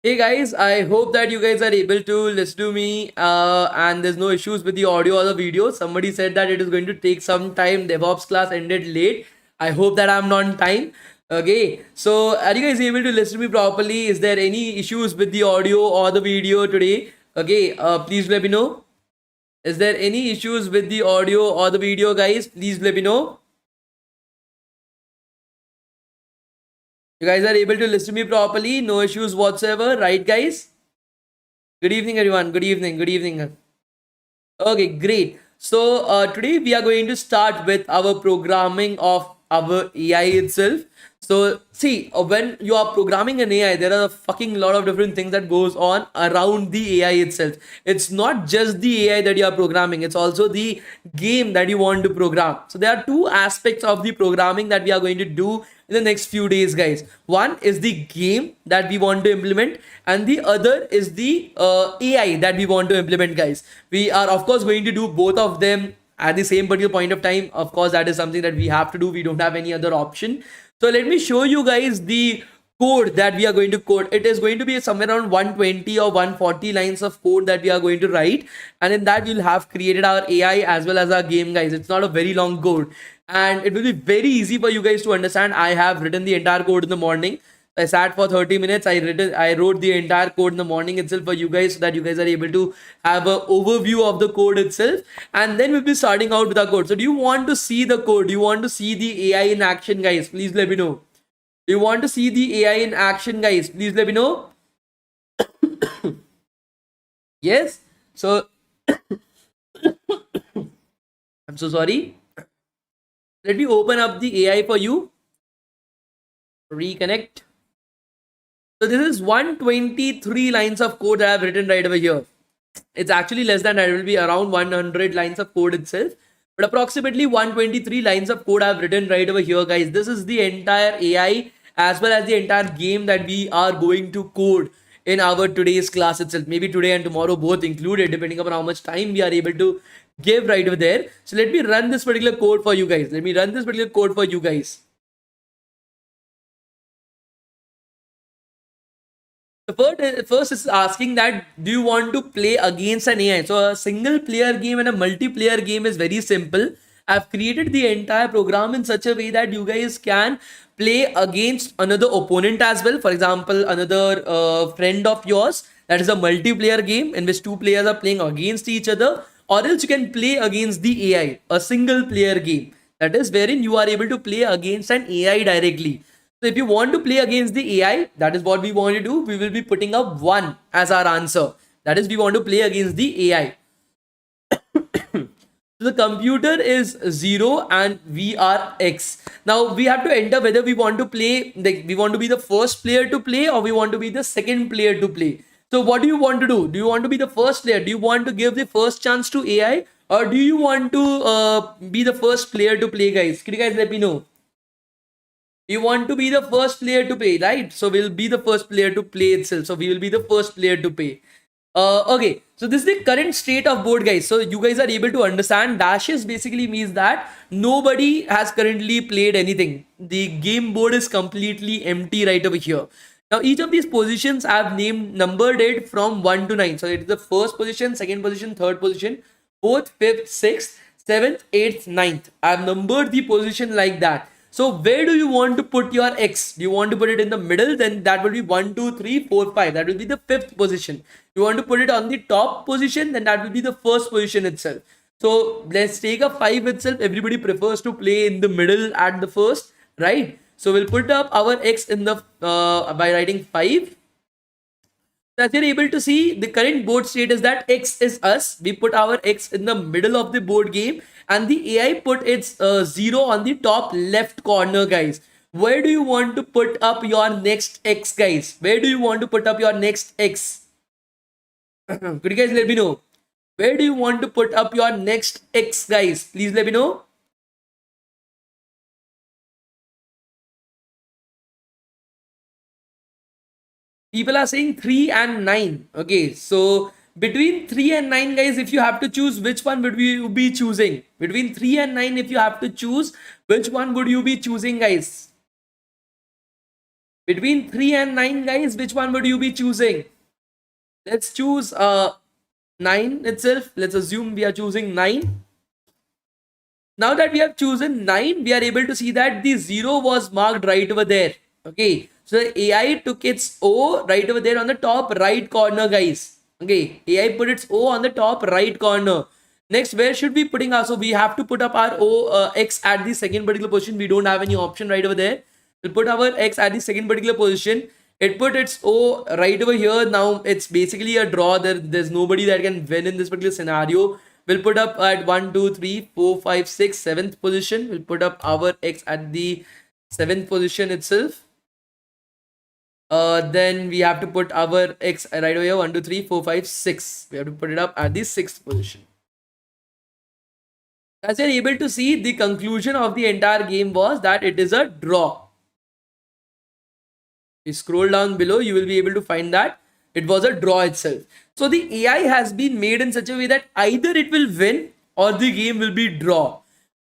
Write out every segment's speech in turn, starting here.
Hey guys, I hope that you guys are able to listen to me and there's no issues with the audio or the video. Somebody said that it is going to take some time. DevOps class ended late. I hope that I'm on time. Okay, so are you guys able to listen to me properly? Is there any issues with the audio or the video today? Okay, please let me know. Is there any issues with the audio or the video, guys? Please let me know. You guys are able to listen to me properly. No issues whatsoever, right, guys? Good evening, everyone. Good evening. Good evening. Okay, great. So today we are going to start with our programming of our AI itself. So see, when you are programming an AI, there are a fucking lot of different things that goes on around the AI itself. It's not just the AI that you are programming; it's also the game that you want to program. So there are two aspects of the programming that we are going to do in the next few days, guys. One is the game that we want to implement, and the other is the AI that we want to implement, guys. We are of course going to do both of them at the same particular point of time. Of course, that is something that we have to do. We don't have any other option. So let me show you guys the code that we are going to code. It is going to be somewhere around 120 or 140 lines of code that we are going to write, and in that we'll have created our AI as well as our game, guys. It's not a very long code, and it will be very easy for you guys to understand. I have written the entire code in the morning. I sat for 30 minutes. I wrote the entire code in the morning itself for you guys, so that you guys are able to have an overview of the code itself. And then we'll be starting out with our code. So do you want to see the code? Do you want to see the AI in action, guys? Please let me know. Do you want to see the AI in action, guys? Please let me know. Yes. So I'm so sorry. Let me open up the AI for you. Reconnect. So this is 123 lines of code that I have written right over here. It's actually less than that. It will be around 100 lines of code itself. But approximately 123 lines of code I have written right over here, guys. This is the entire AI as well as the entire game that we are going to code in our today's class itself. Maybe today and tomorrow both included, depending upon how much time we are able to give right over there. So let me run this particular code for you guys. Let me run this particular code for you guys. The first is asking that do you want to play against an AI? So a single player game and a multiplayer game is very simple. I've created the entire program in such a way that you guys can play against another opponent as well. For example, another friend of yours. That is a multiplayer game in which two players are playing against each other, or else you can play against the AI, a single player game. That is wherein you are able to play against an AI directly. So if you want to play against the AI, that is what we want to do. We will be putting up 1 as our answer. That is, we want to play against the AI. So the computer is 0 and we are X. Now we have to enter whether we want to play, we want to be the first player to play or we want to be the second player to play. So what do you want to do? Do you want to be the first player? Do you want to give the first chance to AI, or do you want to be the first player to play, guys? Can you guys let me know? You want to be the first player to pay, right? So we'll be the first player to play itself. So we will be the first player to pay. Okay, so this is the current state of board, guys. So you guys are able to understand. Dashes basically means that nobody has currently played anything. The game board is completely empty right over here. Now each of these positions I have numbered it from 1 to 9. So it is the first position, second position, third position, fourth, fifth, sixth, seventh, eighth, ninth. I have numbered the position like that. So where do you want to put your X? Do you want to put it in the middle? Then that will be 1, 2, 3, 4, 5. That will be the fifth position. You want to put it on the top position? Then that will be the first position itself. So let's take a 5 itself. Everybody prefers to play in the middle at the first, right? So we'll put up our X in the by writing 5. As you're able to see, the current board state is that X is us. We put our X in the middle of the board game, and the AI put its 0 on the top left corner, guys. Where do you want to put up your next X, guys? Where do you want to put up your next X? Could you guys let me know? Where do you want to put up your next X, guys? Please let me know. People are saying 3 and 9. Okay, so between 3 and 9, guys, if you have to choose, which one would you be choosing? Between 3 and 9, if you have to choose, which one would you be choosing, guys? Between 3 and 9, guys, which one would you be choosing? Let's choose 9 itself. Let's assume we are choosing 9. Now that we have chosen 9, we are able to see that the 0 was marked right over there. Okay. So the AI took its O right over there on the top right corner, guys. Okay. AI put its O on the top right corner. Next, where should we putting our? So we have to put up our X at the second particular position. We don't have any option right over there. We'll put our X at the second particular position. It put its O right over here. Now it's basically a draw. There's nobody that can win in this particular scenario. We'll put up at 1, 2, 3, 4, 5, 6, 7th position. We'll put up our X at the 7th position itself. Then we have to put our X right over here. 1, 2, 3, 4, 5, 6. We have to put it up at the 6th position. As you're able to see, the conclusion of the entire game was that it is a draw. You scroll down below, you will be able to find that it was a draw itself. So the AI has been made in such a way that either it will win or the game will be draw.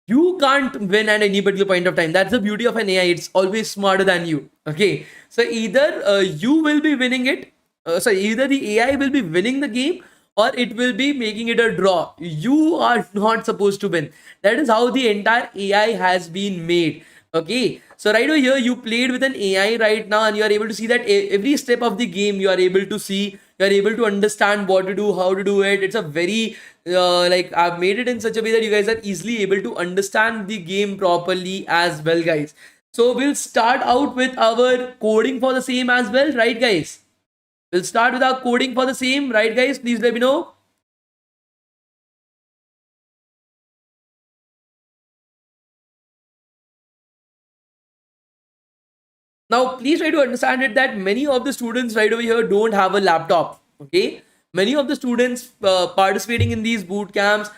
You can't win at any particular point of time. That's the beauty of an AI. It's always smarter than you. Okay. So either you will be winning it. Either the AI will be winning the game or it will be making it a draw. You are not supposed to win. That is how the entire AI has been made. Okay. So right over here, you played with an AI right now and you are able to see that every step of the game you are able to see, you are able to understand what to do, how to do it. It's a very like I've made it in such a way that you guys are easily able to understand the game properly as well, guys. So we'll start out with our coding for the same as well, right, guys? We'll start with our coding for the same, right, guys? Please let me know. Now, please try to understand it that many of the students right over here don't have a laptop. Okay, many of the students participating in these boot camps,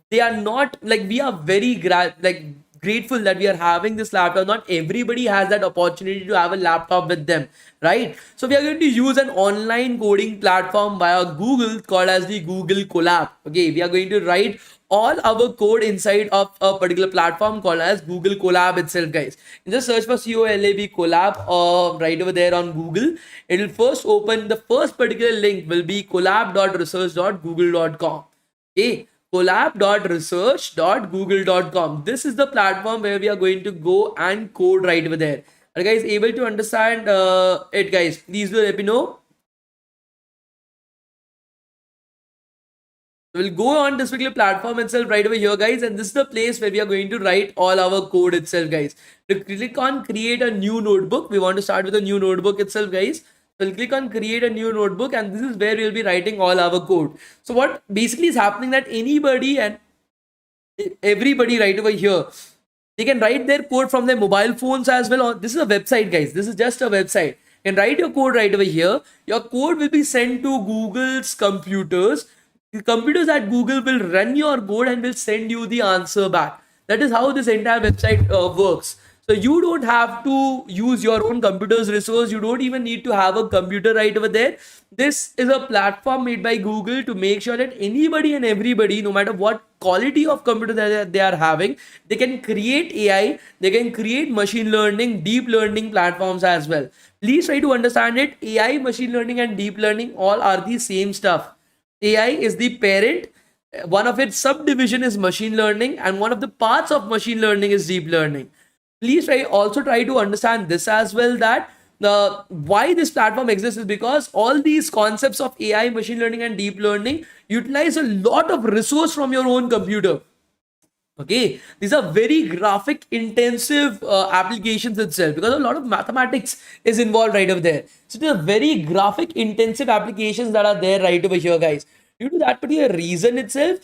they are not like we are very grateful that we are having this laptop. Not everybody has that opportunity to have a laptop with them, right? So we are going to use an online coding platform via Google called as the Google Colab. Okay, we are going to write all our code inside of a particular platform called as Google Colab itself, guys. You just search for COLAB Colab right over there on Google. It will first open, the first particular link will be collab.research.google.com. Okay, collab.research.google.com. This is the platform where we are going to go and code right over there. Are you guys able to understand it, guys? Please do let me know. We'll go on this particular platform itself right over here, guys, and this is the place where we are going to write all our code itself, guys. To click on create a new notebook, we want to start with a new notebook itself, guys. We'll click on create a new notebook and this is where we'll be writing all our code. So what basically is happening that anybody and everybody right over here, they can write their code from their mobile phones as well. This is a website, guys. This is just a website. You can write your code right over here. Your code will be sent to Google's computers. The computers at Google will run your code and will send you the answer back. That is how this entire website works. So you don't have to use your own computer's resource. You don't even need to have a computer right over there. This is a platform made by Google to make sure that anybody and everybody, no matter what quality of computer that they are having, they can create AI, they can create machine learning, deep learning platforms as well. Please try to understand it. AI, machine learning and deep learning all are the same stuff. AI is the parent. One of its subdivision is machine learning and one of the parts of machine learning is deep learning. Please also try to understand this as well, that why this platform exists is because all these concepts of AI, machine learning and deep learning utilize a lot of resource from your own computer. Okay, these are very graphic intensive applications itself because a lot of mathematics is involved right over there. So there are very graphic intensive applications that are there right over here, guys. Due to that particular reason itself,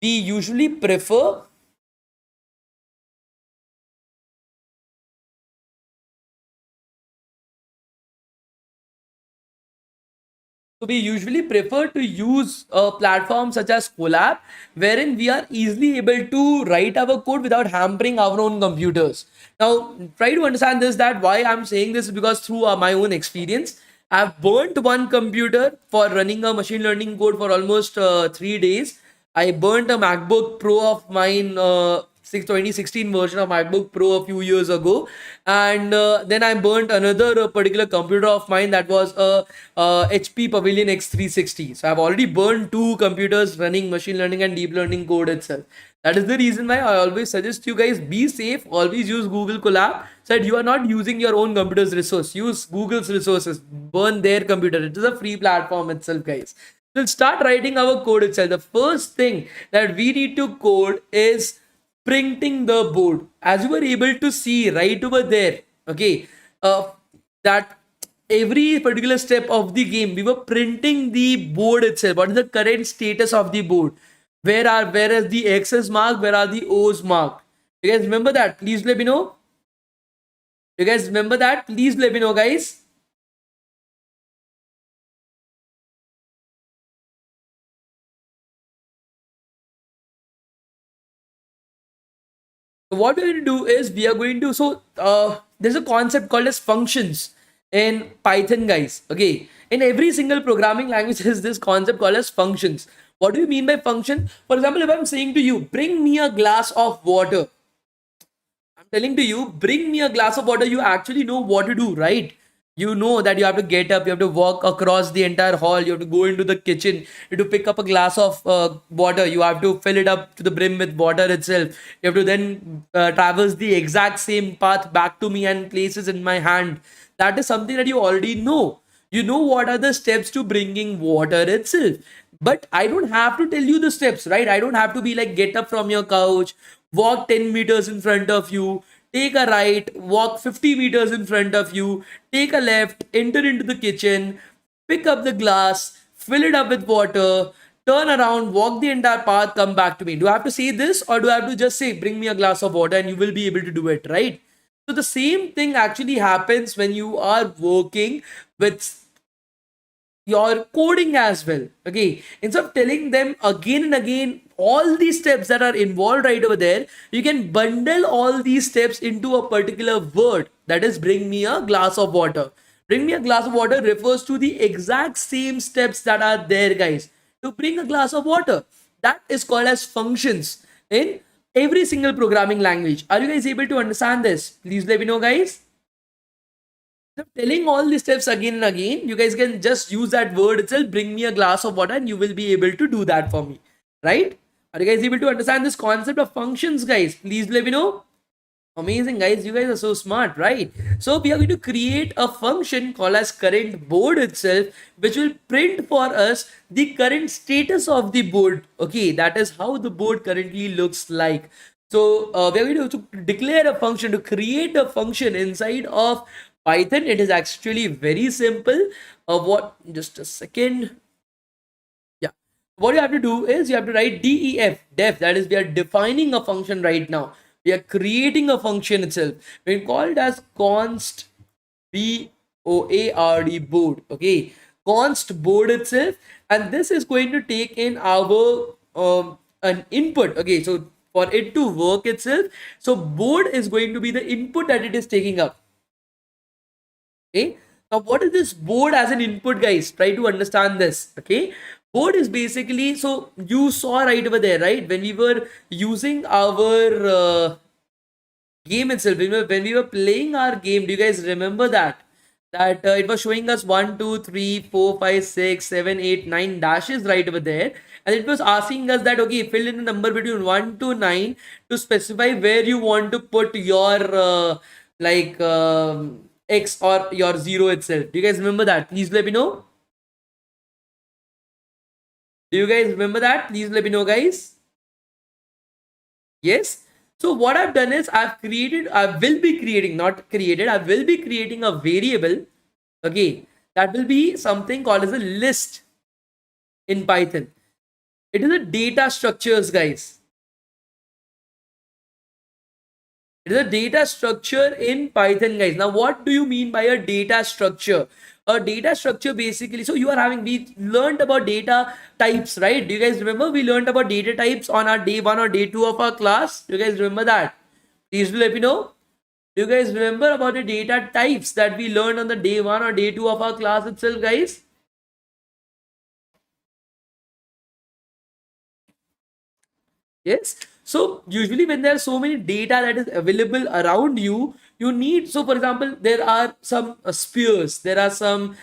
we usually prefer So we usually prefer to use a platform such as Colab, wherein we are easily able to write our code without hampering our own computers. Now, try to understand this, that why I'm saying this is because through my own experience, I've burnt one computer for running a machine learning code for almost 3 days. I burnt a MacBook Pro of mine 2016 version of MacBook Pro a few years ago, and then I burnt another particular computer of mine that was a HP Pavilion X360. So I've already burned two computers running machine learning and deep learning code itself. That is the reason why I always suggest you guys be safe. Always use Google Colab so that you are not using your own computer's resource. Use Google's resources. Burn their computer. It is a free platform itself, guys. We'll start writing our code itself. The first thing that we need to code is printing the board. As you were able to see right over there, okay, that every particular step of the game, we were printing the board itself. What is the current status of the board? Where is the X's marked? Where are the O's marked? You guys remember that? Please let me know. You guys remember that? Please let me know, guys. So what we're going to do is we are going to there's a concept called as functions in Python, guys. Okay, in every single programming language is this concept called as functions. What do you mean by function? For example, if I'm saying to you, bring me a glass of water, I'm telling to you, bring me a glass of water, you actually know what to do, right? You know that you have to get up, you have to walk across the entire hall, you have to go into the kitchen, you have to pick up a glass of water, you have to fill it up to the brim with water itself. You have to then traverse the exact same path back to me and places in my hand. That is something that you already know. You know what are the steps to bringing water itself. But I don't have to tell you the steps, right? I don't have to be like, get up from your couch, walk 10 meters in front of you, take a right, walk 50 meters in front of you, take a left, enter into the kitchen, pick up the glass, fill it up with water, turn around, walk the entire path, come back to me. Do I have to say this, or do I have to just say, bring me a glass of water, and you will be able to do it, right? So the same thing actually happens when you are working with your coding as well. Okay, instead of telling them again and again all these steps that are involved right over there, you can bundle all these steps into a particular word, that is, bring me a glass of water. Bring me a glass of water refers to the exact same steps that are there, guys, to bring a glass of water. That is called as functions in every single programming language. Are you guys able to understand this? Please let me know, guys. So telling all these steps again and again, you guys can just use that word itself, bring me a glass of water, and you will be able to do that for me, right? Are you guys able to understand this concept of functions, guys? Please let me know. Amazing, guys. You guys are so smart, right? So we are going to create a function called as current board itself, which will print for us the current status of the board. Okay, that is how the board currently looks like. So we are going to declare a function, to create a function inside of Python. It is actually very simple. Just a second. Yeah. What you have to do is you have to write def. That is, we are defining a function right now. We are creating a function itself. We call it as const board. Okay, const board itself, and this is going to take in our an input. Okay, so for it to work itself, so board is going to be the input that it is taking up. Okay, now what is this board as an input, guys? Try to understand this. Okay, board is basically, so you saw right over there, right, when we were using our game itself, when we were playing our game, do you guys remember that it was showing us 1 2 3 4 5 6 7 8 9 dashes right over there, and it was asking us that, okay, fill in a number between 1 to 9 to specify where you want to put your X or your 0 itself. Do you guys remember that? Please let me know. Do you guys remember that? Please let me know, guys. Yes. So what I've done is I will be creating a variable. Okay, that will be something called as a list in Python. It is a data structures, guys. It is a data structure in Python, guys. Now, what do you mean by a data structure? A data structure basically, so we learned about data types, right? Do you guys remember we learned about data types on our day 1 or day 2 of our class? Do you guys remember that? Please do let me know. Do you guys remember about the data types that we learned on the day 1 or day 2 of our class itself, guys? Yes. So usually when there are so many data that is available around you, you need, so for example, there are some spheres, there are some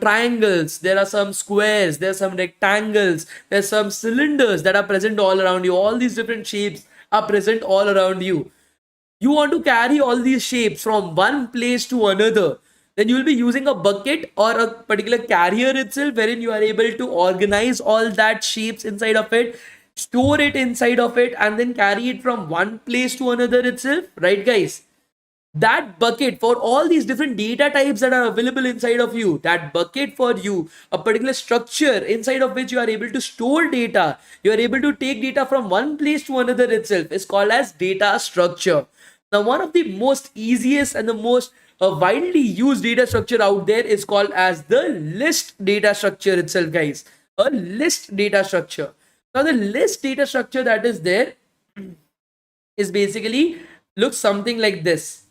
triangles, there are some squares, there are some rectangles, there's some cylinders that are present all around you. All these different shapes are present all around you. You want to carry all these shapes from one place to another, then you will be using a bucket or a particular carrier itself, wherein you are able to organize all that shapes inside of it, store it inside of it, and then carry it from one place to another itself, right guys? That bucket for all these different data types that are available inside of you, that bucket for you, a particular structure inside of which you are able to store data, you are able to take data from one place to another itself, is called as data structure. Now one of the most easiest and the most widely used data structure out there is called as the list data structure itself, guys. A list data structure. Now the list data structure that is there is basically looks something like this: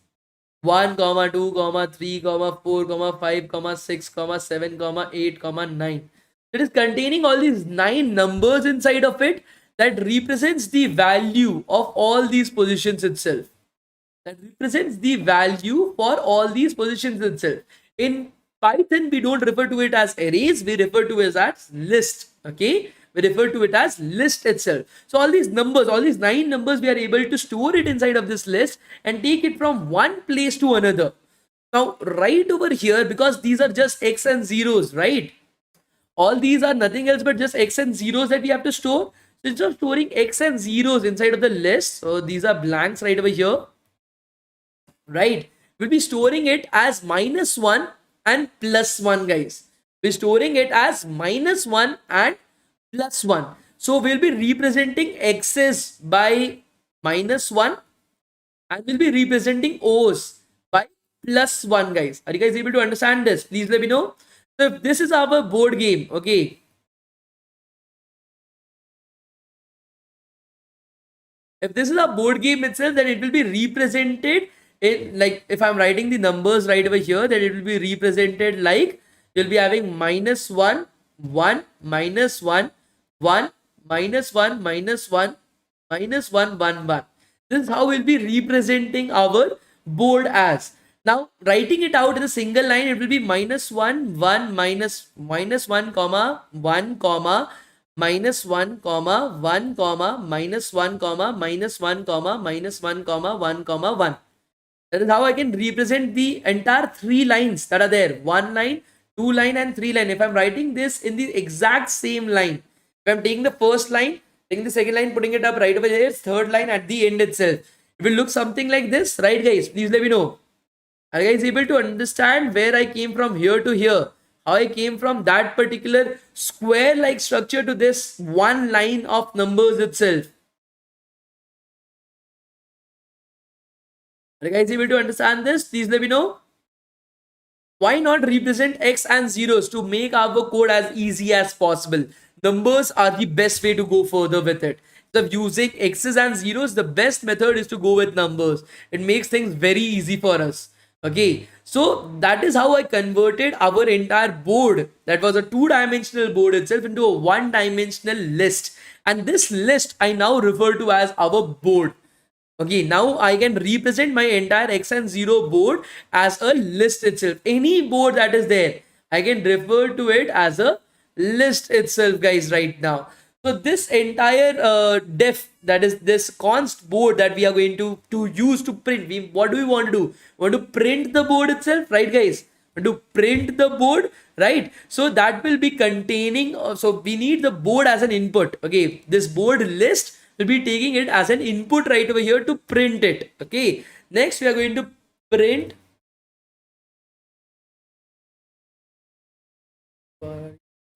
1 comma 2 comma 3 comma 4 comma 5 comma 6 comma 7 comma 8 comma 9. It is containing all these 9 numbers inside of it that represents the value of all these positions itself. That represents the value for all these positions itself. In Python, we don't refer to it as arrays, we refer to it as list. Okay, we refer to it as list itself. So all these numbers, all these 9 numbers, we are able to store it inside of this list and take it from one place to another. Now right over here, because these are just x and zeros, right? All these are nothing else but just x and zeros that we have to store. So instead of storing x and zeros inside of the list, so these are blanks right over here, right? We'll be storing it as -1 and +1, guys. We're storing it as -1 and +1. So we'll be representing x's by -1 and we'll be representing o's by +1, guys. Are you guys able to understand this? Please let me know. So if this is our board game, okay, if this is a board game itself, then it will be represented in, like, if I'm writing the numbers right over here, then it will be represented like you'll be having -1 1 -1 1 -1 -1 -1 1 1. This is how we'll be representing our board as. Now writing it out in a single line, it will be -1 1 -1 comma 1 comma -1 comma 1 comma -1 comma -1 comma -1 comma 1 comma 1. That is how I can represent the entire 3 lines that are there: 1 line, 2 line and 3 line. If I'm writing this in the exact same line, if I'm taking the first line, taking the second line, putting it up right over here, third line at the end itself, it will look something like this, right guys? Please let me know. Are you guys able to understand where I came from here to here? How I came from that particular square like structure to this one line of numbers itself? Are you guys able to understand this? Please let me know. Why not represent x and zeros to make our code as easy as possible? Numbers are the best way to go further with it. So using x's and zeros, the best method is to go with numbers. It makes things very easy for us. Okay, so that is how I converted our entire board, that was a 2-dimensional board itself, into a 1-dimensional list. And this list I now refer to as our board. Okay, now I can represent my entire x and 0 board as a list itself. Any board that is there, I can refer to it as a list itself, guys, right now. So this entire def, that is this const board that we are going to use to print, what do we want to do? We want to print the board itself, right guys? We want to print the board, right? So that will be containing, so we need the board as an input. Okay, this board list will be taking it as an input right over here to print it. Okay, next we are going to print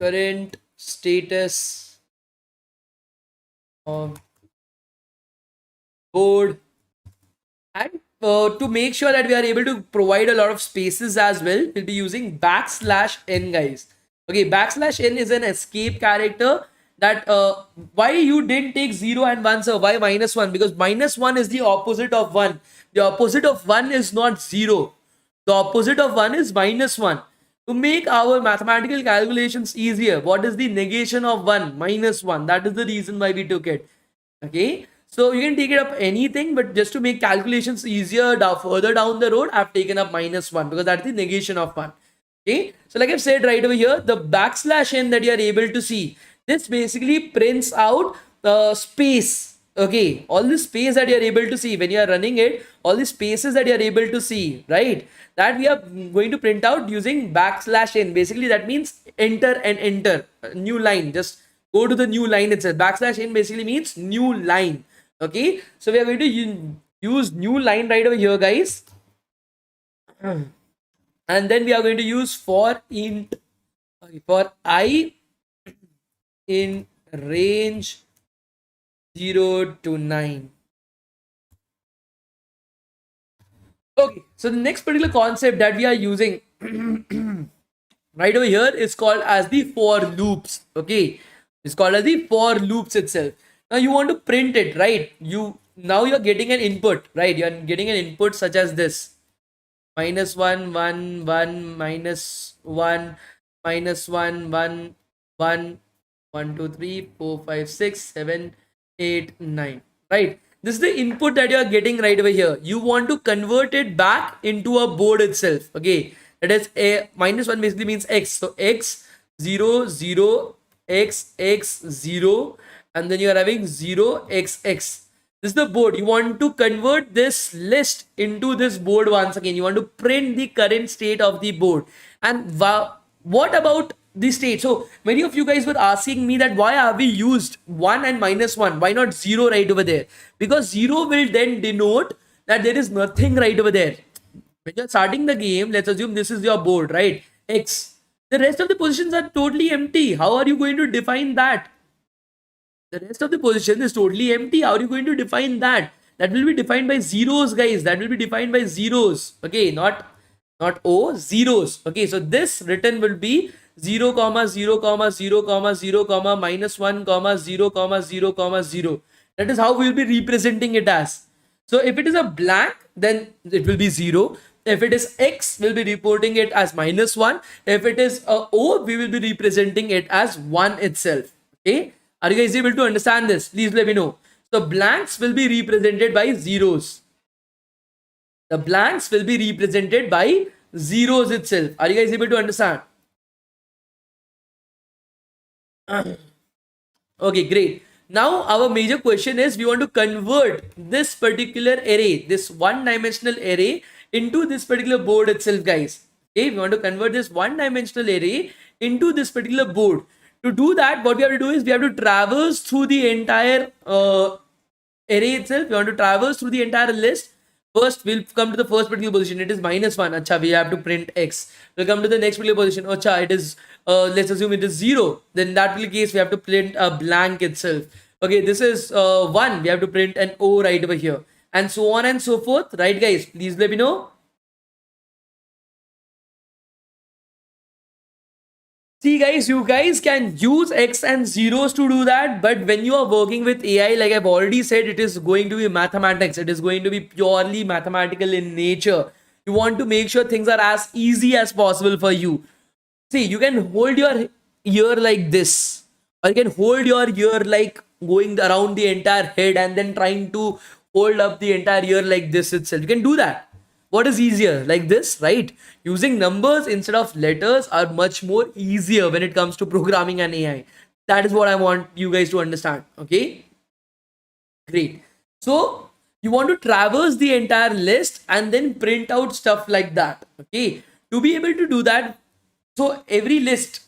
current status of board, and to make sure that we are able to provide a lot of spaces as well, we'll be using \n, guys. Okay, \n is an escape character. That why you didn't take 0 and 1, sir? Why -1? Because -1 is the opposite of 1. The opposite of 1 is not 0. The opposite of 1 is -1. To make our mathematical calculations easier, what is the negation of 1? -1. That is the reason why we took it. Okay, So you can take it up anything, but just to make calculations easier further down the road, I've taken up -1 because that's the negation of 1. Okay, so like I've said right over here, the \n that you are able to see, this basically prints out the space. Okay, all the space that you are able to see when you are running it, all the spaces that you are able to see, right? That we are going to print out using \n. Basically, that means enter and enter a new line. Just go to the new line itself. \n basically means new line. Okay, so we are going to use new line right over here, guys. And then we are going to use for I in range 0 to 9. Okay, so the next particular concept that we are using right over here is called as the for loops. Okay, it's called as the for loops itself. Now you want to print it, right? You're getting an input, right? You're getting an input such as this: -1 1 1 -1 -1 1 1 1 2 3 4 5 6 7 8 9, right? This is the input that you are getting right over here. You want to convert it back into a board itself. Okay, that is a -1 basically means x, so x 0 0 x x 0, and then you are having 0 x x. This is the board. You want to convert this list into this board once again. You want to print the current state of the board. And what about the state? So many of you guys were asking me that why have we used 1 and -1? Why not 0 right over there? Because 0 will then denote that there is nothing right over there. When you're starting the game, let's assume this is your board, right? X. The rest of the positions are totally empty. How are you going to define that? The rest of the position is totally empty. How are you going to define that? That will be defined by zeros, guys. That will be defined by zeros. Okay, not O, zeros. Okay, so this written will be 0 comma 0 comma 0 comma 0 comma -1 comma 0 comma 0 comma 0. That is how we will be representing it as. So if it is a blank, then it will be 0. If it is X, we'll be reporting it as -1. If it is a O, we will be representing it as 1 itself. Okay. Are you guys able to understand this? Please let me know. So blanks will be represented by zeros. The blanks will be represented by zeros itself. Are you guys able to understand? Okay, great. Now our major question is we want to convert this particular array, this one-dimensional array, into this particular board itself, guys. Okay, we want to convert this one-dimensional array into this particular board. To do that, what we have to do is we have to traverse through the entire array itself. We want to traverse through the entire list. First, we'll come to the first particular position. It is -1. Acha, we have to print X. We'll come to the next particular position. Acha, it is, let's assume it is 0. Then in that particular case, we have to print a blank itself. Okay, this is 1. We have to print an O right over here. And so on and so forth. Right, guys? Please let me know. See guys, you guys can use X and zeros to do that, but when you are working with AI, like I've already said, it is going to be mathematics. It is going to be purely mathematical in nature. You want to make sure things are as easy as possible for you. See, you can hold your ear like this, or you can hold your ear like going around the entire head and then trying to hold up the entire ear like this itself. You can do that. What is easier? Like this, right? Using numbers instead of letters are much more easier when it comes to programming an AI. That is what I want you guys to understand. Okay? Great. So you want to traverse the entire list and then print out stuff like that. Okay? To be able to do that, so every list.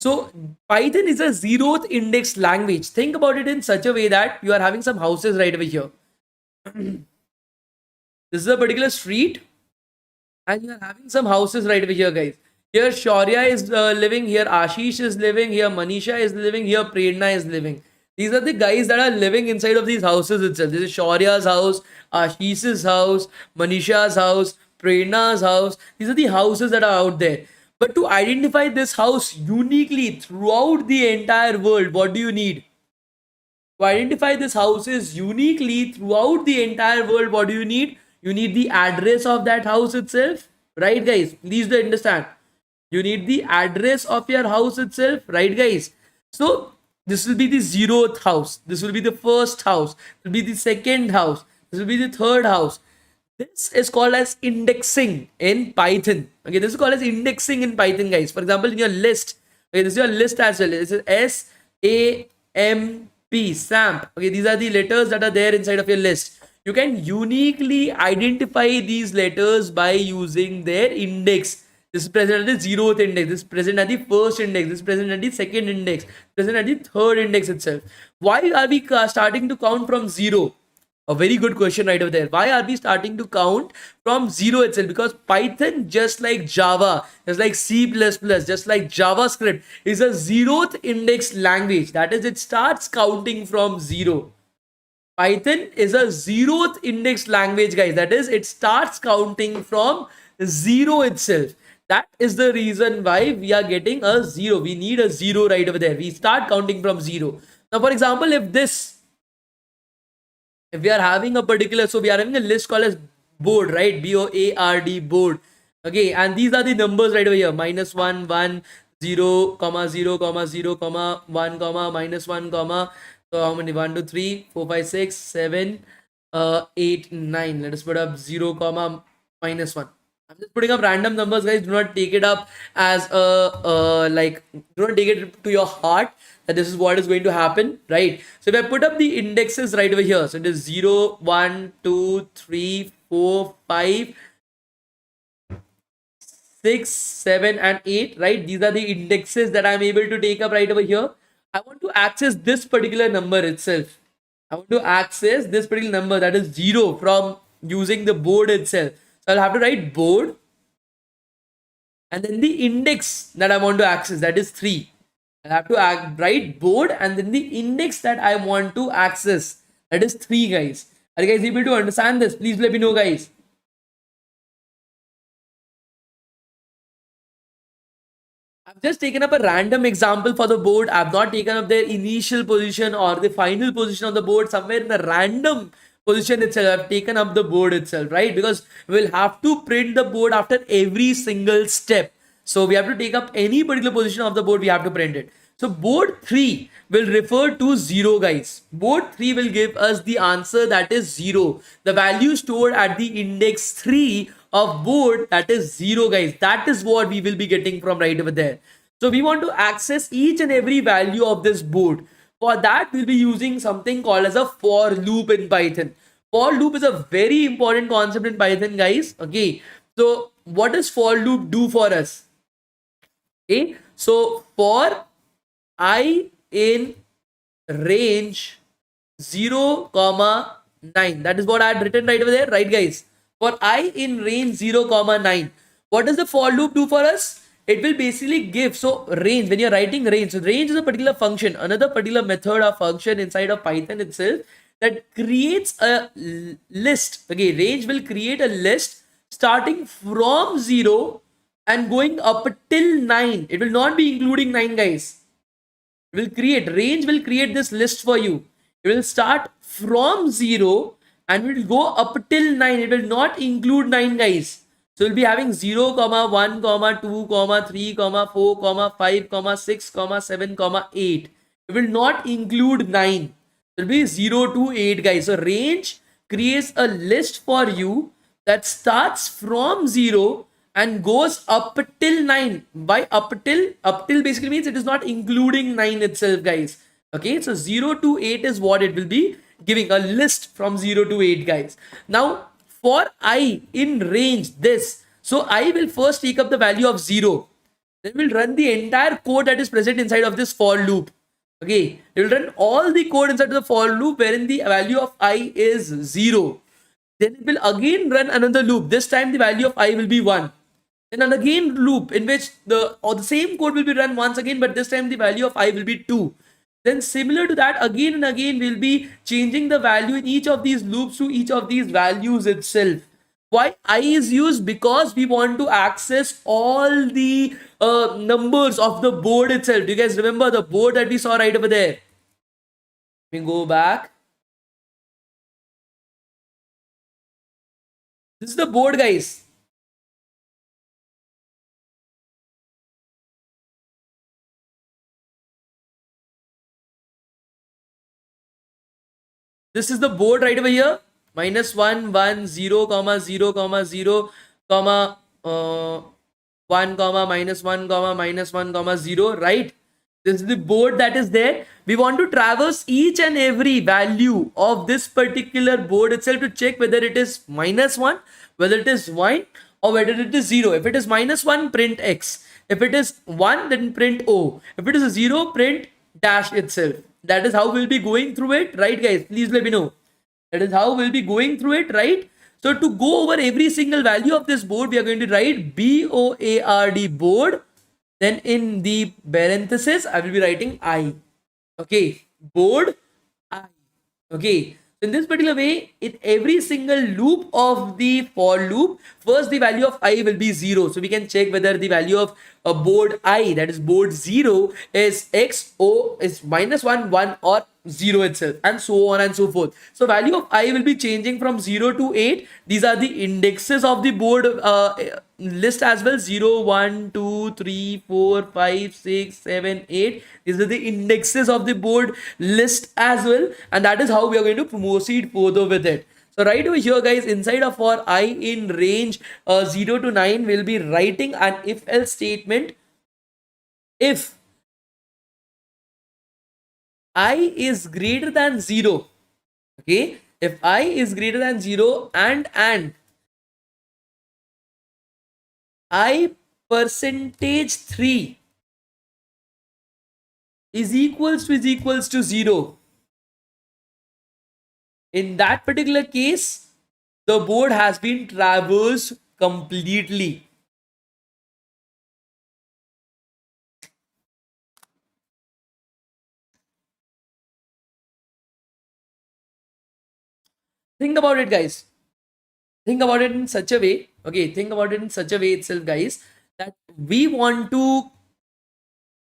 So Python is a zeroth index language. Think about it in such a way that you are having some houses right over here. This is a particular street and you are having some houses right over here, guys. Here Shaurya is living, here Ashish is living, here Manisha is living, here Prerna is living. These are the guys that are living inside of these houses itself. This is Shaurya's house, Ashish's house, Manisha's house, Prerna's house. These are the houses that are out there. But to identify this house uniquely throughout the entire world, what do you need? To identify this houses uniquely throughout the entire world, what do you need? You need the address of that house itself, right, guys? Please understand. You need the address of your house itself, right, guys? So This will be the zeroth house. This will be the first house. This will be the second house. This will be the third house. This is called as indexing in Python. Okay, this is called as indexing in Python, guys. For example, in your list, okay, this is your list as well. This is SAMP, SAMP. Okay, these are the letters that are there inside of your list. You can uniquely identify these letters by using their index. This is present at the zeroth index. This is present at the first index. This is present at the second index. Present at the third index itself. Why are we starting to count from zero? A very good question right over there. Why are we starting to count from zero itself? Because Python, just like Java, just like C++, just like JavaScript, is a zeroth index language. That is, it starts counting from zero. Python is a zeroth index language, guys. That is, it starts counting from zero itself. That is the reason why we are getting a zero. We need a zero right over there. We start counting from zero. Now, for example, if we are having a particular, so we are having a list called as board, right? BOARD, board. Okay, and these are the numbers right over here: -1, 1, 0, comma 0, comma 0, comma 1, comma -1, comma. So how many? 1, 2, 3, 4, 5, 6, 7, 8, 9. Let us put up 0, comma -1. I'm just putting up random numbers, guys. Do not take it up as like, do not take it to your heart that this is what is going to happen, right? So if I put up the indexes right over here, so it is 0, 1, 2, 3, 4, 5, 6, 7, and 8, right? These are the indexes that I'm able to take up right over here. I want to access this particular number itself. I want to access this particular number, that is 0, from using the board itself. So I'll have to write board and then the index that I want to access, that is 3. I'll have to write board and then the index that I want to access, that is 3, guys. Are you guys able to understand this? Please let me know, guys. I've just taken up a random example for the board. I've not taken up their initial position or the final position of the board. Somewhere in the random position itself, I've taken up the board itself, right? Because we'll have to print the board after every single step. So we have to take up any particular position of the board, we have to print it. So board 3 will refer to 0, guys. Board 3 will give us the answer, that is 0. The value stored at the index 3 of board, that is 0, guys. That is what we will be getting from right over there. So we want to access each and every value of this board. For that, we'll be using something called as a for loop in Python. For loop is a very important concept in Python, guys. Okay, so what does for loop do for us? Okay, so for I in range 0, 9. That is what I had written right over there, right, guys? For I in range 0, 9. What does the for loop do for us? It will basically give, so range, when you're writing range, so range is a particular function, another particular method or function inside of Python itself that creates a list. Okay, range will create a list starting from 0 and going up till 9. It will not be including 9, guys. Range will create this list for you. It will start from 0 and will go up till 9. It will not include 9, guys. So we'll be having 0, 1, 2, 3, 4, 5, 6, 7, 8. It will not include 9. It will be 0 to 8, guys. So range creates a list for you that starts from 0 and goes up till 9. By up till basically means it is not including 9 itself, guys. Okay, so 0 to 8 is what it will be giving, a list from 0 to 8, guys. Now for I in range this, so I will first take up the value of 0, then we'll run the entire code that is present inside of this for loop. Okay, it will run all the code inside of the for loop wherein the value of I is 0. Then it will again run another loop. This time the value of I will be 1. Then an again loop in which the same code will be run once again, but this time the value of I will be 2. Then similar to that, again and again we'll be changing the value in each of these loops to each of these values itself. Why I is used? Because we want to access all the numbers of the board itself. Do you guys remember the board that we saw right over there? Let me go back. This is the board, guys. This is the board right over here. Minus 1, 1, 0, comma, 0, comma, 0, comma, 1, comma, minus 1, comma, minus 1, comma, 0, right? This is the board that is there. We want to traverse each and every value of this particular board itself to check whether it is minus 1, whether it is 1, or whether it is 0. If it is minus 1, print X. If it is 1, then print O. If it is a 0, print dash itself. That is how we'll be going through it, right, guys? Please let me know. That is how we'll be going through it, right? So to go over every single value of this board, we are going to write BOARD board. Then in the parenthesis, I will be writing I. Okay, board I. Okay, so in this particular way, in every single loop of the for loop, first the value of I will be 0. So we can check whether the value of a board I, that is board 0, is X, O, is minus 1, 1, or 0 itself, and so on and so forth. So value of I will be changing from 0 to 8. These are the indexes of the board list as well. 0, 1, 2, 3, 4, 5, 6, 7, 8. These are the indexes of the board list as well, and that is how we are going to proceed further with it. So right over here, guys, inside of our I in range 0 to 9, we'll be writing an if else statement. If I is greater than 0, okay, if I is greater than 0 and I percentage 3 is equals to 0, in that particular case, the board has been traversed completely. Think about it, guys. Think about it in such a way. Okay, think about it in such a way itself, guys, that we want to,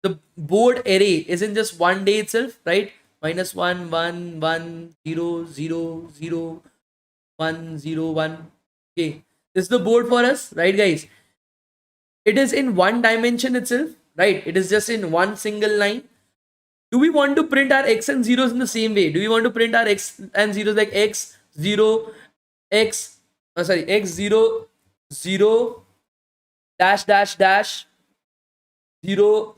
the board array isn't just one day itself, right? Minus 1, 1, 1, 0, 0, 0, 1, 0, 1. Okay, this is the board for us, right, guys? It is in one dimension itself, right? It is just in one single line. Do we want to print our x and zeros in the same way? Do we want to print our x and zeros like x 0, x x 0, 0, dash dash dash 0,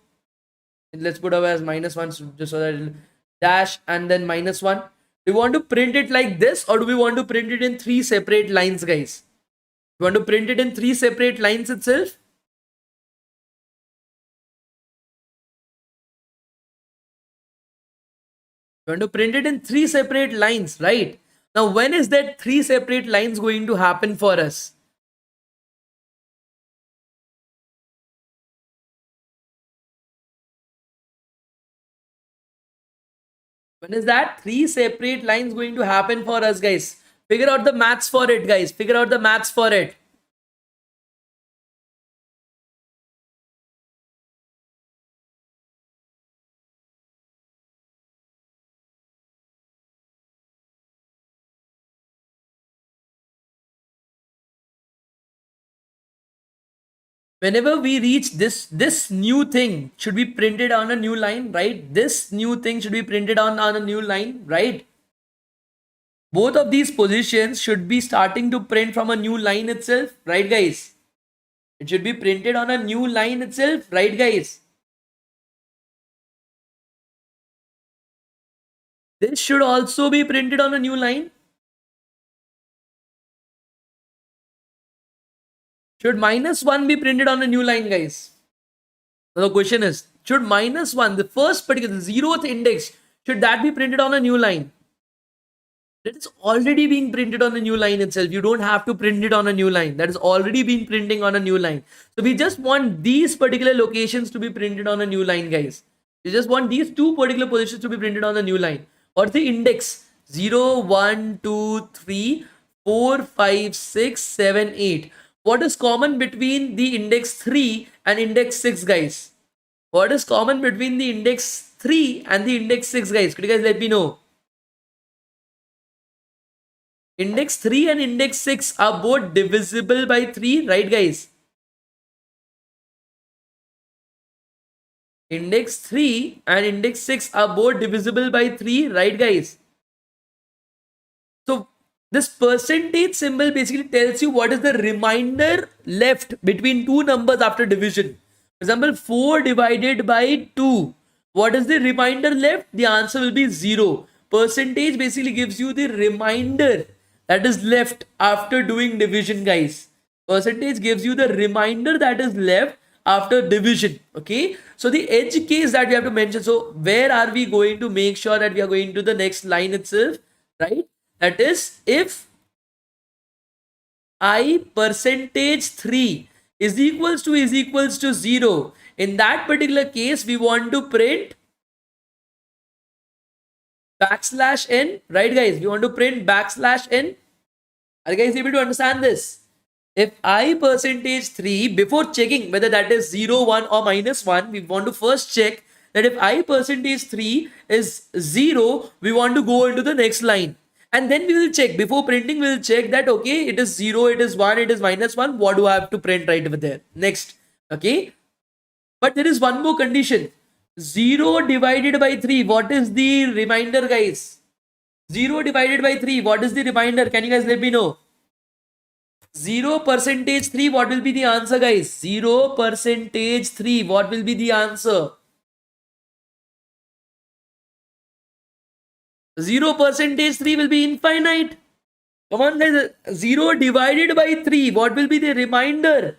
let's put away as minus 1 just so that dash and then minus 1? Do we want to print it like this, or do we want to print it in 3 separate lines, guys? We want to print it in 3 separate lines itself. We want to print it in 3 separate lines, right? Now, when is that 3 separate lines going to happen for us? When is that 3 separate lines going to happen for us, guys? Figure out the maths for it, guys. Figure out the maths for it. Whenever we reach this new thing should be printed on a new line, right? This new thing should be printed on a new line, right? Both of these positions should be starting to print from a new line itself, right, guys? It should be printed on a new line itself, right, guys? This should also be printed on a new line. Should minus 1 be printed on a new line, guys? Now the question is, should minus 1, the first particular, the 0th index, should that be printed on a new line? That is already being printed on a new line itself. You don't have to print it on a new line. That is already been printing on a new line. So we just want these particular locations to be printed on a new line, guys. We just want these two particular positions to be printed on a new line. Or the index 0, 1, 2, 3, 4, 5, 6, 7, 8. What is common between the index 3 and index 6, guys? What is common between the index 3 and the index 6, guys? Could you guys let me know? Index 3 and index 6 are both divisible by 3, right, guys? Index 3 and index 6 are both divisible by 3, right, guys? So this percentage symbol basically tells you what is the remainder left between two numbers after division. For example, 4 divided by 2. What is the remainder left? The answer will be 0. Percentage basically gives you the remainder that is left after doing division, guys. Percentage gives you the remainder that is left after division. Okay, so the edge case that we have to mention. So where are we going to make sure that we are going to the next line itself, right? That is, if I percentage 3 is equals to 0, in that particular case we want to print backslash n, right guys? We want to print backslash n. Are you guys able to understand this? If I percentage 3, before checking whether that is 0, 1 or -1, we want to first check that if I percentage 3 is 0, we want to go into the next line. And then we will check, before printing, we will check that, okay, it is 0, it is 1, it is -1. What do I have to print right over there? Next. Okay. But there is one more condition. 0 divided by 3. What is the remainder, guys? 0 divided by 3. What is the remainder? Can you guys let me know? 0 percentage 3. What will be the answer, guys? 0 percentage 3. What will be the answer? 0 percentage 3 will be infinite. Come on, guys. 0 divided by 3. What will be the remainder?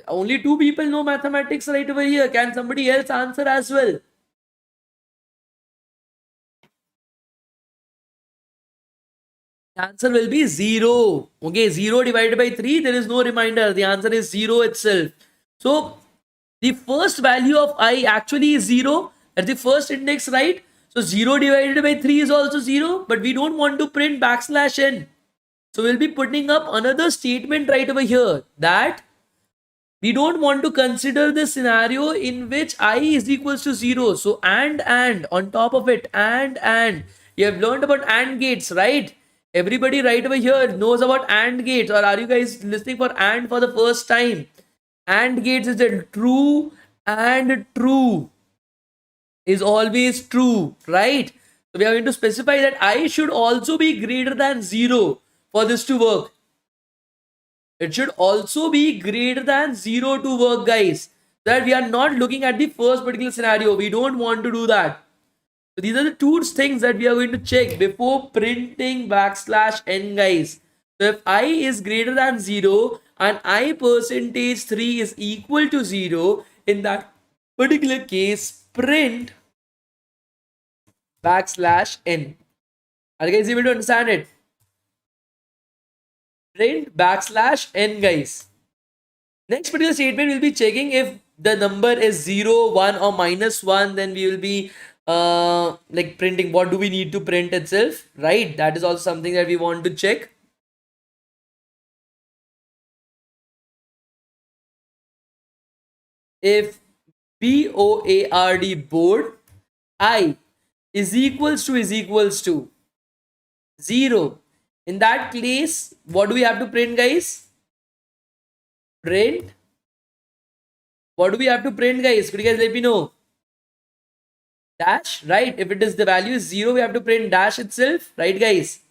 Only 2 people know mathematics right over here. Can somebody else answer as well? The answer will be 0. Okay, 0 divided by 3, there is no remainder. The answer is 0 itself. So the first value of I actually is 0. That's the first index, right? So 0 divided by 3 is also 0, but we don't want to print backslash n. So we'll be putting up another statement right over here, that we don't want to consider the scenario in which I is equals to 0. So and on top of it, and you have learned about AND gates, right? Everybody right over here knows about AND gates, or are you guys listening for AND for the first time? AND gates is a true and true is always true, right? So we are going to specify that I should also be greater than 0 for this to work. It should also be greater than 0 to work, guys. That we are not looking at the first particular scenario. We don't want to do that. So these are the two things that we are going to check before printing backslash n, guys. So if I is greater than 0 and I percentage 3 is equal to 0, in that particular case, print backslash n. Are you guys able to understand it? Print backslash n, guys. Next particular statement will be checking if the number is 0, 1 or -1, then we will be like printing what do we need to print itself, right? That is also something that we want to check. If BOARD board I is equals to 0, in that case, what do we have to print, guys? Print. What do we have to print, guys? Could you guys let me know? Dash, right? If it is the value is 0, we have to print dash itself, right, guys?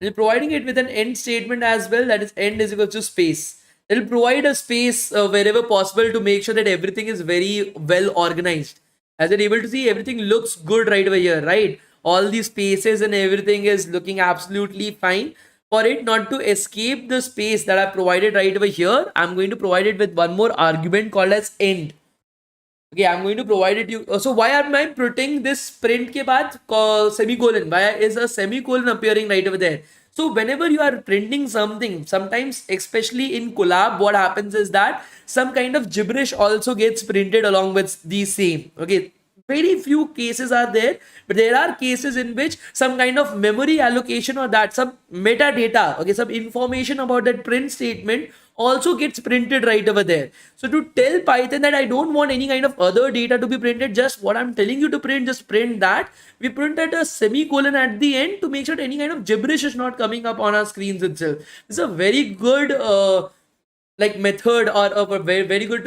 We're providing it with an end statement as well, that is end is equal to space. It will provide a space wherever possible to make sure that everything is very well organized. As you're able to see, everything looks good right over here, right? All these spaces and everything is looking absolutely fine. For it not to escape the space that I provided right over here, I'm going to provide it with one more argument called as end. Okay, I'm going to provide it you. So why am I putting this print ke baad semicolon? Why is a semicolon appearing right over there? So whenever you are printing something, sometimes especially in collab, what happens is that some kind of gibberish also gets printed along with the same. Okay, very few cases are there, but there are cases in which some kind of memory allocation or that some metadata, okay, some information about that print statement also gets printed right over there. So to tell Python that I don't want any kind of other data to be printed, just what I'm telling you to print, just print that. We printed a semicolon at the end to make sure that any kind of gibberish is not coming up on our screens itself. It's a very good like method or a very very good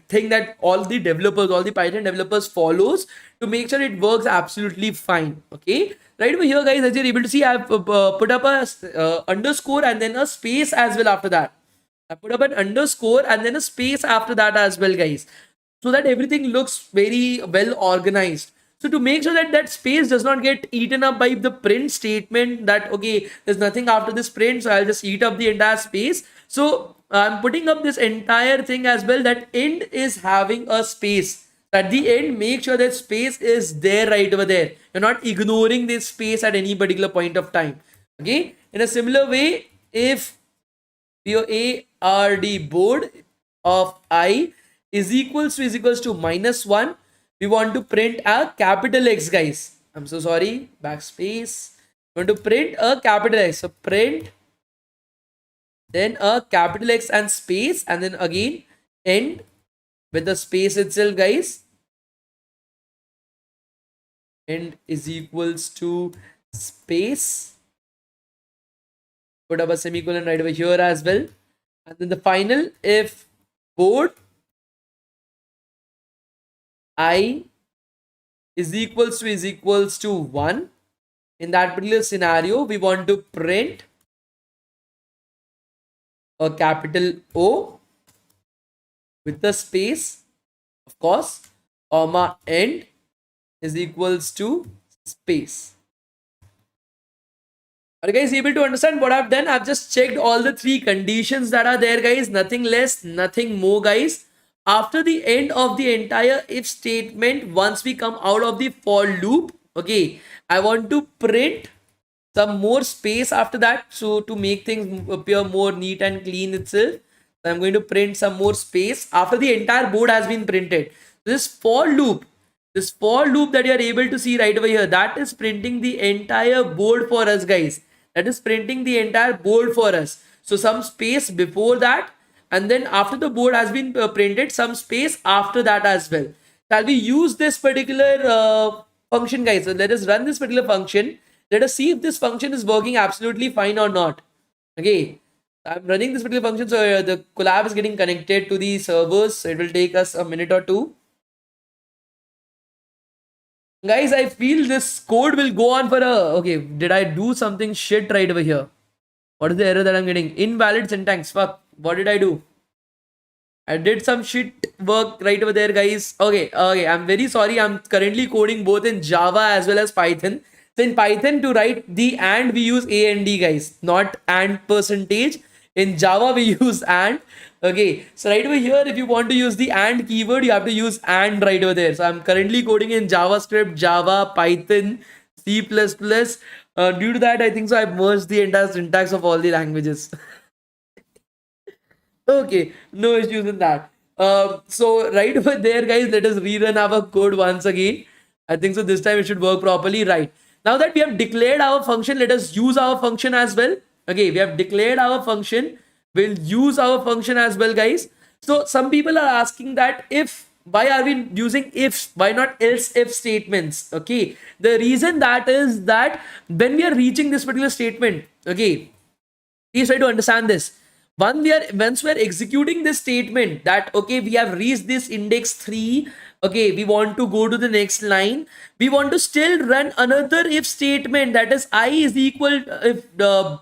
thing that all the developers, all the Python developers follows to make sure it works absolutely fine. Okay, right over here, guys, as you're able to see, I've put up a underscore and then a space as well after that. I put up an underscore and then a space after that as well, guys, so that everything looks very well organized. So to make sure that that space does not get eaten up by the print statement, that okay, there's nothing after this print, so I'll just eat up the entire space. So I'm putting up this entire thing as well, that end is having a space. At the end, make sure that space is there right over there. You're not ignoring this space at any particular point of time. Okay. In a similar way, if your ARD board of I is equals to -1, we want to print a capital X, guys. I'm so sorry, backspace. We want to print a capital X. So print, then a capital X and space, and then again end with the space itself, guys. End is equals to space. Put up a semicolon right over here as well. And then the final, if board I is equals to 1. In that particular scenario, we want to print a capital O with the space, of course, comma, end is equals to space. Are you guys able to understand what I've done? I've just checked all the 3 conditions that are there, guys. Nothing less, nothing more, guys. After the end of the entire if statement, once we come out of the for loop, okay, I want to print some more space after that. So to make things appear more neat and clean itself, so I'm going to print some more space after the entire board has been printed. This for loop that you are able to see right over here, that is printing the entire board for us, guys. That is printing the entire board for us. So some space before that, and then after the board has been printed, some space after that as well. Shall we use this particular function, guys? So let us run this particular function. Let us see if this function is working absolutely fine or not. Okay, I'm running this particular function, so the collab is getting connected to the servers. So it will take us a minute or two. Guys, I feel this code will go on for a... Okay, did I do something shit right over here? What is the error that I'm getting? Invalid syntax. Fuck. What did I do? I did some shit work right over there, guys. Okay. I'm very sorry. I'm currently coding both in Java as well as Python. So in Python, to write the and, we use and, guys, not and percentage. In Java, we use and. Okay, so right over here, if you want to use the and keyword, you have to use and right over there. So I'm currently coding in JavaScript, Java, Python, C++. Due to that, I think so I've merged the entire syntax of all the languages. Okay, no issues in that. So right over there, guys, let us rerun our code once again. I think so this time it should work properly. Right, now that we have declared our function, let us use our function as well. Okay, we have declared our function. We'll use our function as well, guys. So some people are asking that why are we using ifs? Why not else if statements? Okay, the reason that is that when we are reaching this particular statement, okay, please try to understand this. Once we are executing this statement, that okay, we have reached this index 3, okay, we want to go to the next line, we want to still run another if statement, that is I is equal, if the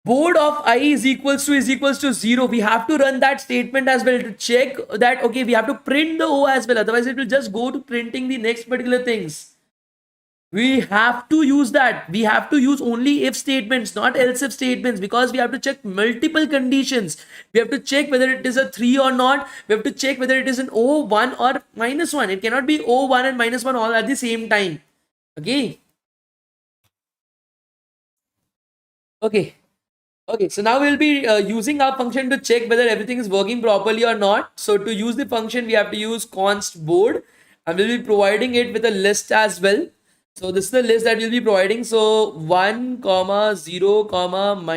board of I is equals to 0, we have to run that statement as well to check that okay, we have to print the O as well, otherwise it will just go to printing the next particular things. We have to use that. We have to use only if statements, not else if statements, because we have to check multiple conditions. We have to check whether it is a 3 or not. We have to check whether it is an O, 1 or -1. It cannot be O, 1 and -1 all at the same time. Okay. Okay, so now we'll be using our function to check whether everything is working properly or not. So to use the function, we have to use const board, and we'll be providing it with a list as well. So this is the list that we'll be providing. So 1, 0, -1,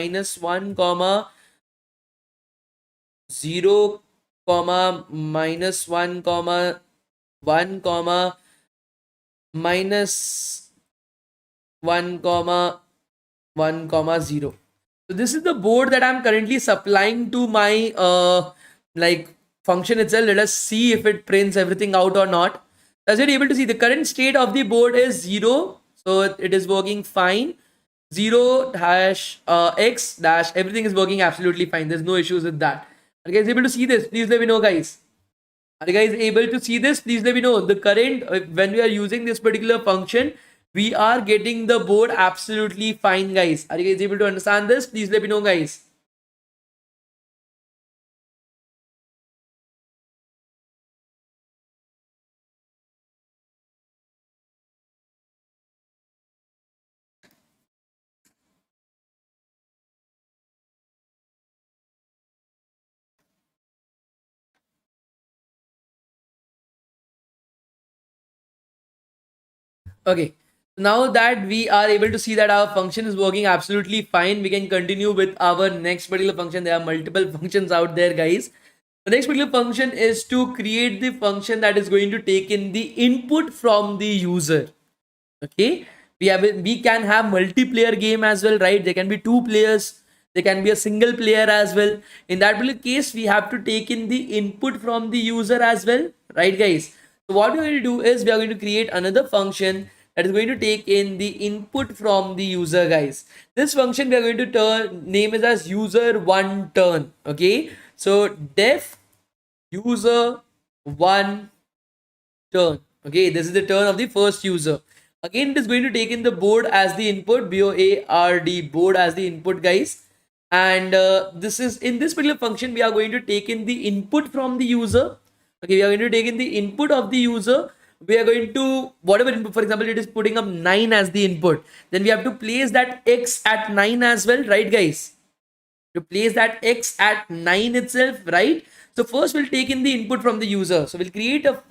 0, -1, 1, -1, 1, 0. So this is the board that I'm currently supplying to my like function itself. Let us see if it prints everything out or not. As you're able to see, the current state of the board is 0, so it is working fine. 0 dash x dash, everything is working absolutely fine. There's no issues with that. Are you guys able to see this? Please let me know, guys. Are you guys able to see this? Please let me know. The current, when we are using this particular function, we are getting the board absolutely fine, guys. Are you guys able to understand this? Please let me know, guys. Okay. Now that we are able to see that our function is working absolutely fine, we can continue with our next particular function. There are multiple functions out there, guys. The next particular function is to create the function that is going to take in the input from the user. Okay, we can have multiplayer game as well, right? There can be two players, there can be a single player as well. In that particular case, we have to take in the input from the user as well, right, guys? So what we're going to do is we are going to create another function that is going to take in the input from the user, guys. This function we are going to name it as user one turn. Okay, so def user one turn. Okay, this is the turn of the first user. Again, it is going to take in the board as the input, board, board as the input, guys. And this is, in this particular function, we are going to take in the input from the user. Okay, we are going to take in the input of the user. We are going to, whatever input, for example, it is putting up 9 as the input. Then we have to place that x at 9 as well, right, guys? To place that x at 9 itself, right? So first we'll take in the input from the user. So we'll create a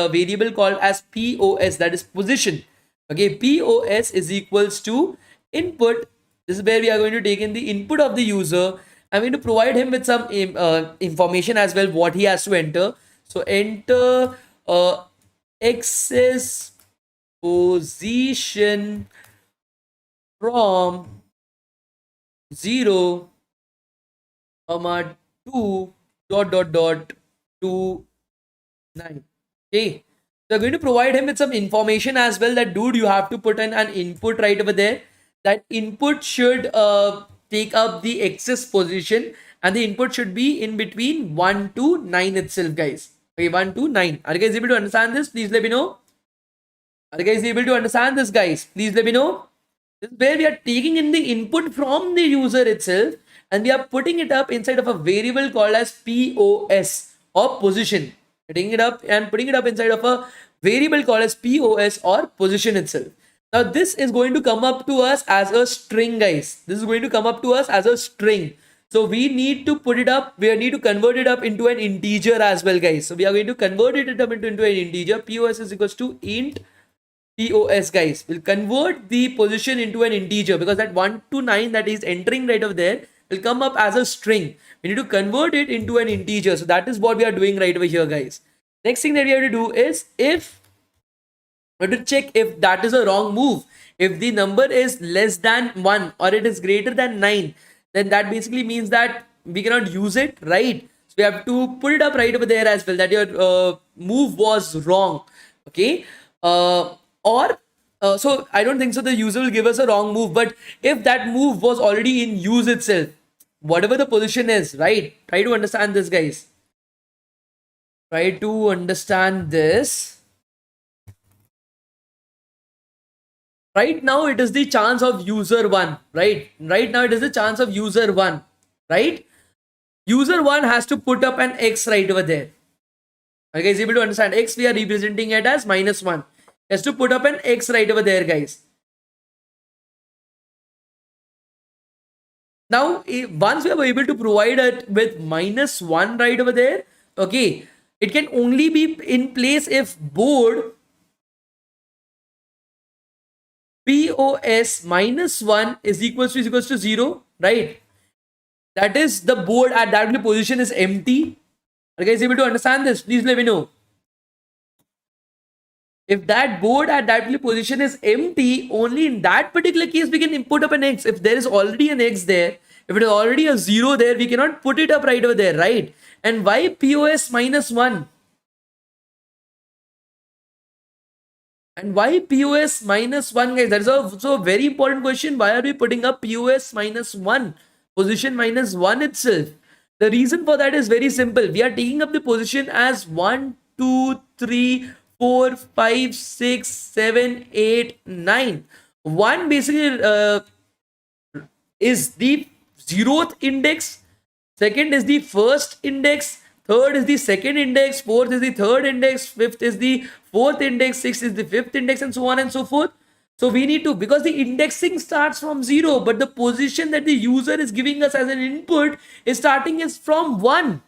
variable called as POS, that is position. Okay, POS is equals to input. This is where we are going to take in the input of the user. I'm going to provide him with some information as well, what he has to enter. So enter x's position from 0, 2 to 9. Okay, so we're going to provide him with some information as well, that dude, you have to put in an input right over there. That input should take up the excess position, and the input should be in between 1 to 9 itself, guys. Okay, 1 to 9. Are you guys able to understand this? Please let me know. Are you guys able to understand this, guys? Please let me know. This is where we are taking in the input from the user itself, and we are putting it up inside of a variable called as POS or position. We're taking it up and putting it up inside of a variable called as POS or position itself. Now this is going to come up to us as a string, guys. This is going to come up to us as a string. So we need to put it up, we need to convert it up into an integer as well, guys. So we are going to convert it up into an integer. POS is equals to int POS, guys. We'll convert the position into an integer, because that 1 to 9 that is entering right over there will come up as a string. We need to convert it into an integer. So that is what we are doing right over here, guys. Next thing that we have to do is, if we have to check if that is a wrong move. If the number is less than 1 or it is greater than 9, then that basically means that we cannot use it, right? So we have to put it up right over there as well, that your move was wrong. Okay, so I don't think so the user will give us a wrong move, but if that move was already in use itself, whatever the position is, right? Try to understand this, guys. Try to understand this. Right now it is the chance of user 1, right? Right now it is the chance of user 1, right? User 1 has to put up an x right over there. Are you guys able to understand? X, we are representing it as -1. Has to put up an x right over there, guys. Now, once we are able to provide it with -1 right over there, okay, it can only be in place if board POS -1 is equals to 0, right? That is, the board at that position is empty. Are you guys able to understand this? Please let me know. If that board at that position is empty, only in that particular case we can input up an x. If there is already an x there, If it is already a 0 there, we cannot put it up right over there, right? And why POS minus 1? And why POS minus 1, guys? That is also a very important question. Why are we putting up POS minus 1? Position minus 1 itself. The reason for that is very simple. We are taking up the position as 1, 2, 3, 4, 5, 6, 7, 8, 9. 1 basically is the 0th index. Second is the first index. Third is the second index. Fourth is the third index. Fifth is the fourth index. Sixth is the fifth index, and so on and so forth. So we need to, because the indexing starts from 0, but the position that the user is giving us as an input is starting is from 1.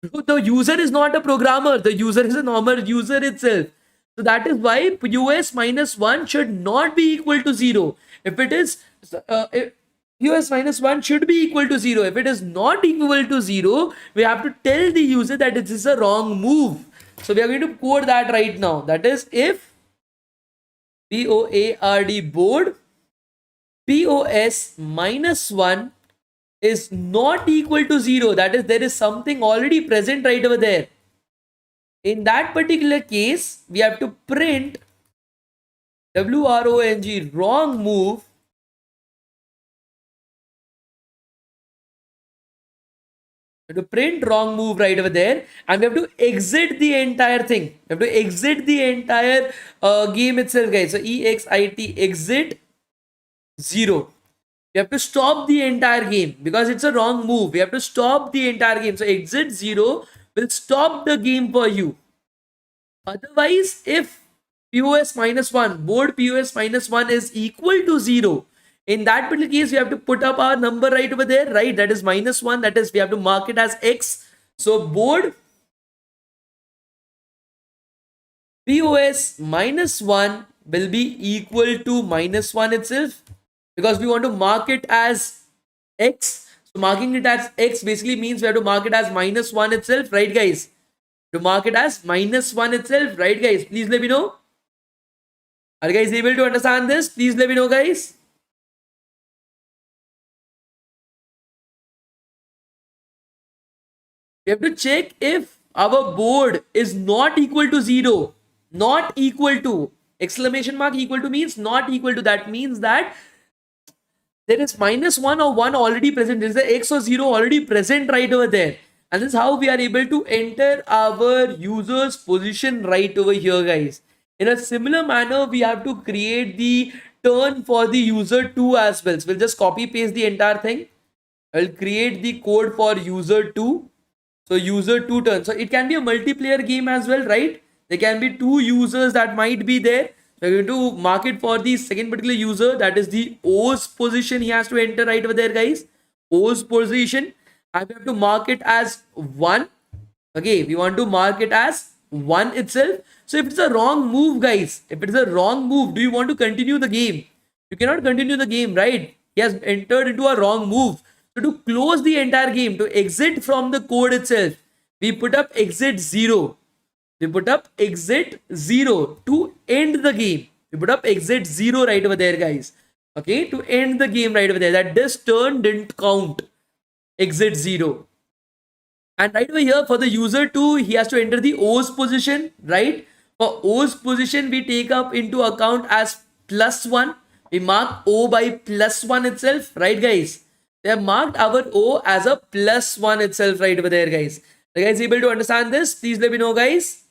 The user is not a programmer. The user is a normal user itself. So that is why POS minus 1 should not be equal to 0. If it is, POS minus 1 should be equal to 0. If it is not equal to 0, we have to tell the user that it is a wrong move. So we are going to code that right now. That is, if board POS minus 1 is not equal to 0, that is, there is something already present right over there. In that particular case, we have to print WRONG, wrong move, to print wrong move right over there, and we have to exit the entire thing. We have to exit the entire game itself, guys. So EXIT, exit 0. We have to stop the entire game because it's a wrong move. We have to stop the entire game. So exit 0 will stop the game for you. Otherwise, if POS minus 1, board POS minus 1 is equal to 0, in that particular case, we have to put up our number right over there, right? That is minus 1. That is, we have to mark it as X. So board POS minus 1 will be equal to minus 1 itself, because we want to mark it as X. So marking it as X basically means we have to mark it as minus 1 itself, right, guys? To mark it as minus 1 itself, right, guys? Please let me know. Are you guys able to understand this? Please let me know, guys. We have to check if our board is not equal to 0. Not equal to. Exclamation mark equal to means not equal to. That means that there is minus 1 or 1 already present. There is a X or 0 already present right over there. And this is how we are able to enter our user's position right over here, guys. In a similar manner, we have to create the turn for the user 2 as well. So we'll just copy paste the entire thing. I'll create the code for user 2. So user 2 turn. So it can be a multiplayer game as well, right? There can be 2 users that might be there. We're going to mark it for the second particular user. That is the O's position. He has to enter right over there, guys. O's position. And we have to mark it as 1. Okay, we want to mark it as 1 itself. So if it's a wrong move, guys, if it is a wrong move, do you want to continue the game? You cannot continue the game, right? He has entered into a wrong move. So to close the entire game, to exit from the code itself, we put up exit 0. We put up exit 0 to end the game. We put up exit 0 right over there, guys. Okay, to end the game right over there. That this turn didn't count. Exit 0. And right over here for the user 2, he has to enter the O's position, right? For O's position, we take up into account as +1. We mark O by +1 itself, right, guys? They have marked our O as a +1 itself right over there, guys. Are you guys able to understand this? Please let me know, guys.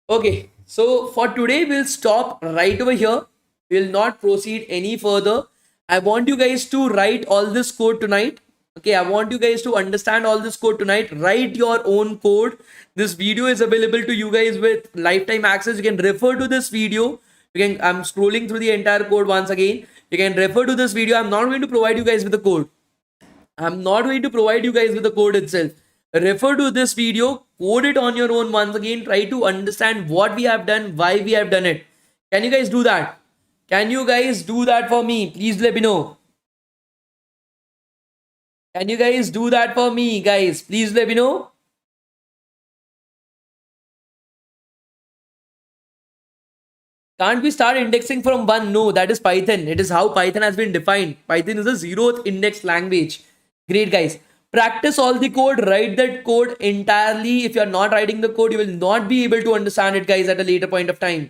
Okay, so for today, we'll stop right over here. We'll not proceed any further. I want you guys to write all this code tonight. Okay, I want you guys to understand all this code tonight. Write your own code. This video is available to you guys with lifetime access. You can refer to this video. I'm scrolling through the entire code once again. You can refer to this video. I'm not going to provide you guys with the code. I'm not going to provide you guys with the code itself. Refer to this video, code it on your own once again. Try to understand what we have done, why we have done it. Can you guys do that? Can you guys do that for me? Please let me know. Can you guys do that for me, guys? Please let me know. Can't we start indexing from one? No, that is Python. It is how Python has been defined. Python is a zeroth index language. Great, guys. Practice all the code, write that code entirely. If you're not writing the code, you will not be able to understand it, guys, at a later point of time.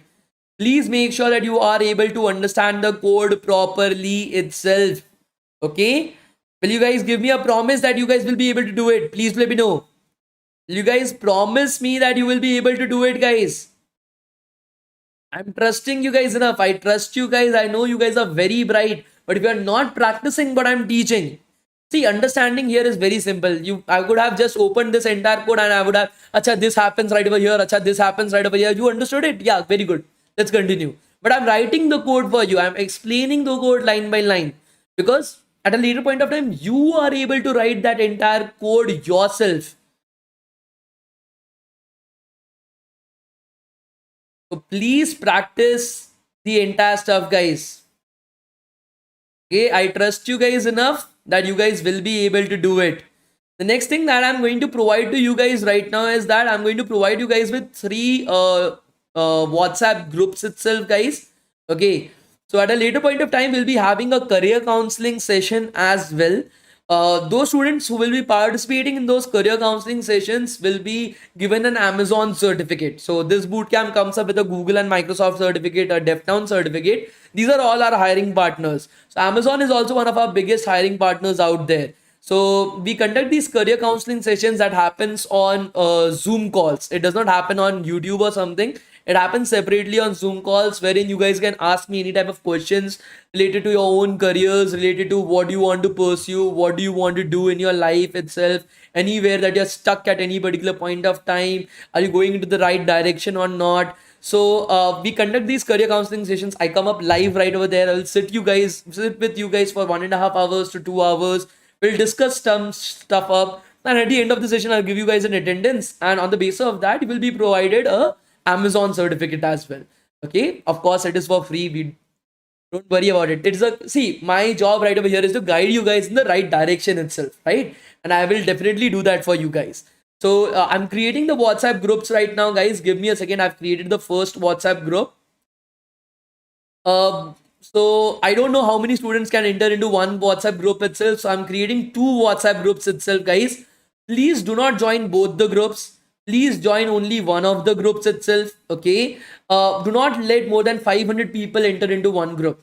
Please make sure that you are able to understand the code properly itself. Okay? Will you guys give me a promise that you guys will be able to do it? Please let me know. Will you guys promise me that you will be able to do it, guys? I'm trusting you guys enough. I trust you guys. I know you guys are very bright. But if you are not practicing what I'm teaching, see, understanding here is very simple. I could have just opened this entire code and I would have, acha, this happens right over here. Acha, this happens right over here. You understood it? Yeah, very good. Let's continue. But I'm writing the code for you. I'm explaining the code line by line. Because at a later point of time, you are able to write that entire code yourself. So please practice the entire stuff, guys. Okay, I trust you guys enough that you guys will be able to do it. The next thing that I'm going to provide to you guys right now is that I'm going to provide you guys with three WhatsApp groups itself, guys. Okay, so at a later point of time, we'll be having a career counseling session as well. Those students who will be participating in those career counseling sessions will be given an Amazon certificate. So this bootcamp comes up with a Google and Microsoft certificate, a DevTown certificate. These are all our hiring partners. So Amazon is also one of our biggest hiring partners out there. So we conduct these career counseling sessions that happens on Zoom calls. It does not happen on YouTube or something. It happens separately on Zoom calls wherein you guys can ask me any type of questions related to your own careers, related to what you want to pursue, what do you want to do in your life itself, anywhere that you're stuck at any particular point of time. Are you going into the right direction or not? So we conduct these career counseling sessions. I come up live right over there. I'll sit with you guys for 1.5 hours to 2 hours. We'll discuss some stuff up. And at the end of the session, I'll give you guys an attendance. And on the basis of that, you will be provided a Amazon certificate as well. Okay. Of course, it is for free. We don't worry about it. It's a see, my job right over here is to guide you guys in the right direction itself, right? And I will definitely do that for you guys. So I'm creating the WhatsApp groups right now, guys. Give me a second. I've created the first WhatsApp group. So I don't know how many students can enter into one WhatsApp group itself. So I'm creating two WhatsApp groups itself, guys. Please do not join both the groups. Please join only one of the groups itself. Okay. Do not let more than 500 people enter into one group.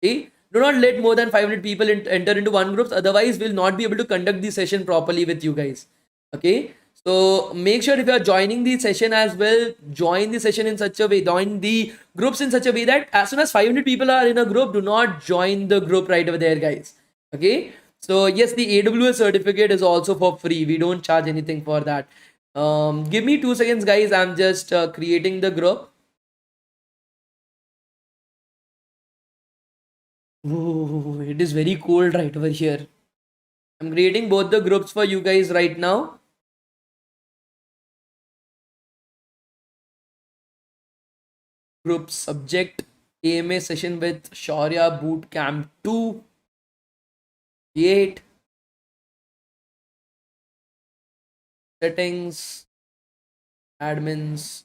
Okay. Do not let more than 500 people enter into one group. Otherwise, we'll not be able to conduct the session properly with you guys. Okay. So make sure if you are joining the session as well, join the session in such a way, join the groups in such a way that as soon as 500 people are in a group, do not join the group right over there, guys. Okay. So yes, the AWS certificate is also for free. We don't charge anything for that. Give me 2 seconds, guys. I'm just creating the group. Ooh, it is very cold right over here. I'm creating both the groups for you guys right now. Group subject AMA session with Shaurya Bootcamp 2. Create. Settings. Admins.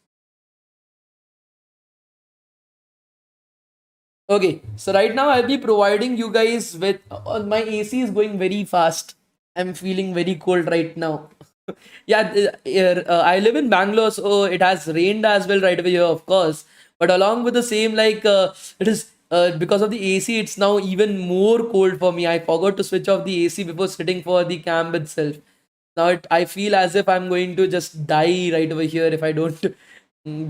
Okay, so right now I'll be providing you guys with my AC is going very fast. I'm feeling very cold right now. Yeah, I live in Bangalore, so it has rained as well right over here, of course. But along with the same, like it is because of the AC, it's now even more cold for me. I forgot to switch off the AC before sitting for the camp itself. Now I feel as if I'm going to just die right over here if I don't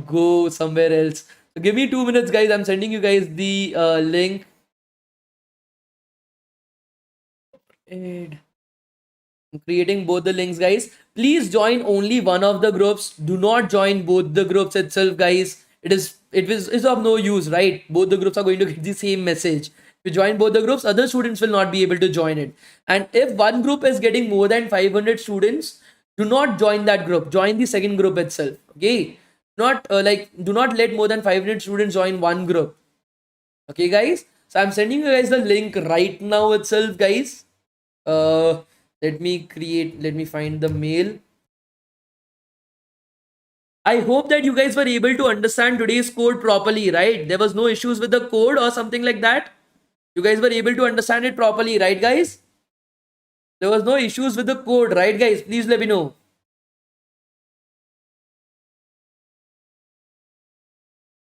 go somewhere else. So give me 2 minutes, guys. I'm sending you guys the link. And I'm creating both the links, guys. Please join only one of the groups. Do not join both the groups itself, guys. It's of no use, right? Both the groups are going to get the same message. If you join both the groups, other students will not be able to join it. And if one group is getting more than 500 students, do not join that group. Join the second group itself. Okay. Not do not let more than 500 students join one group. Okay, guys. So I'm sending you guys the link right now itself, guys. Uh, Let me find the mail. I hope that you guys were able to understand today's code properly, right? There was no issues with the code or something like that. You guys were able to understand it properly, right, guys? There was no issues with the code, right, guys? Please let me know.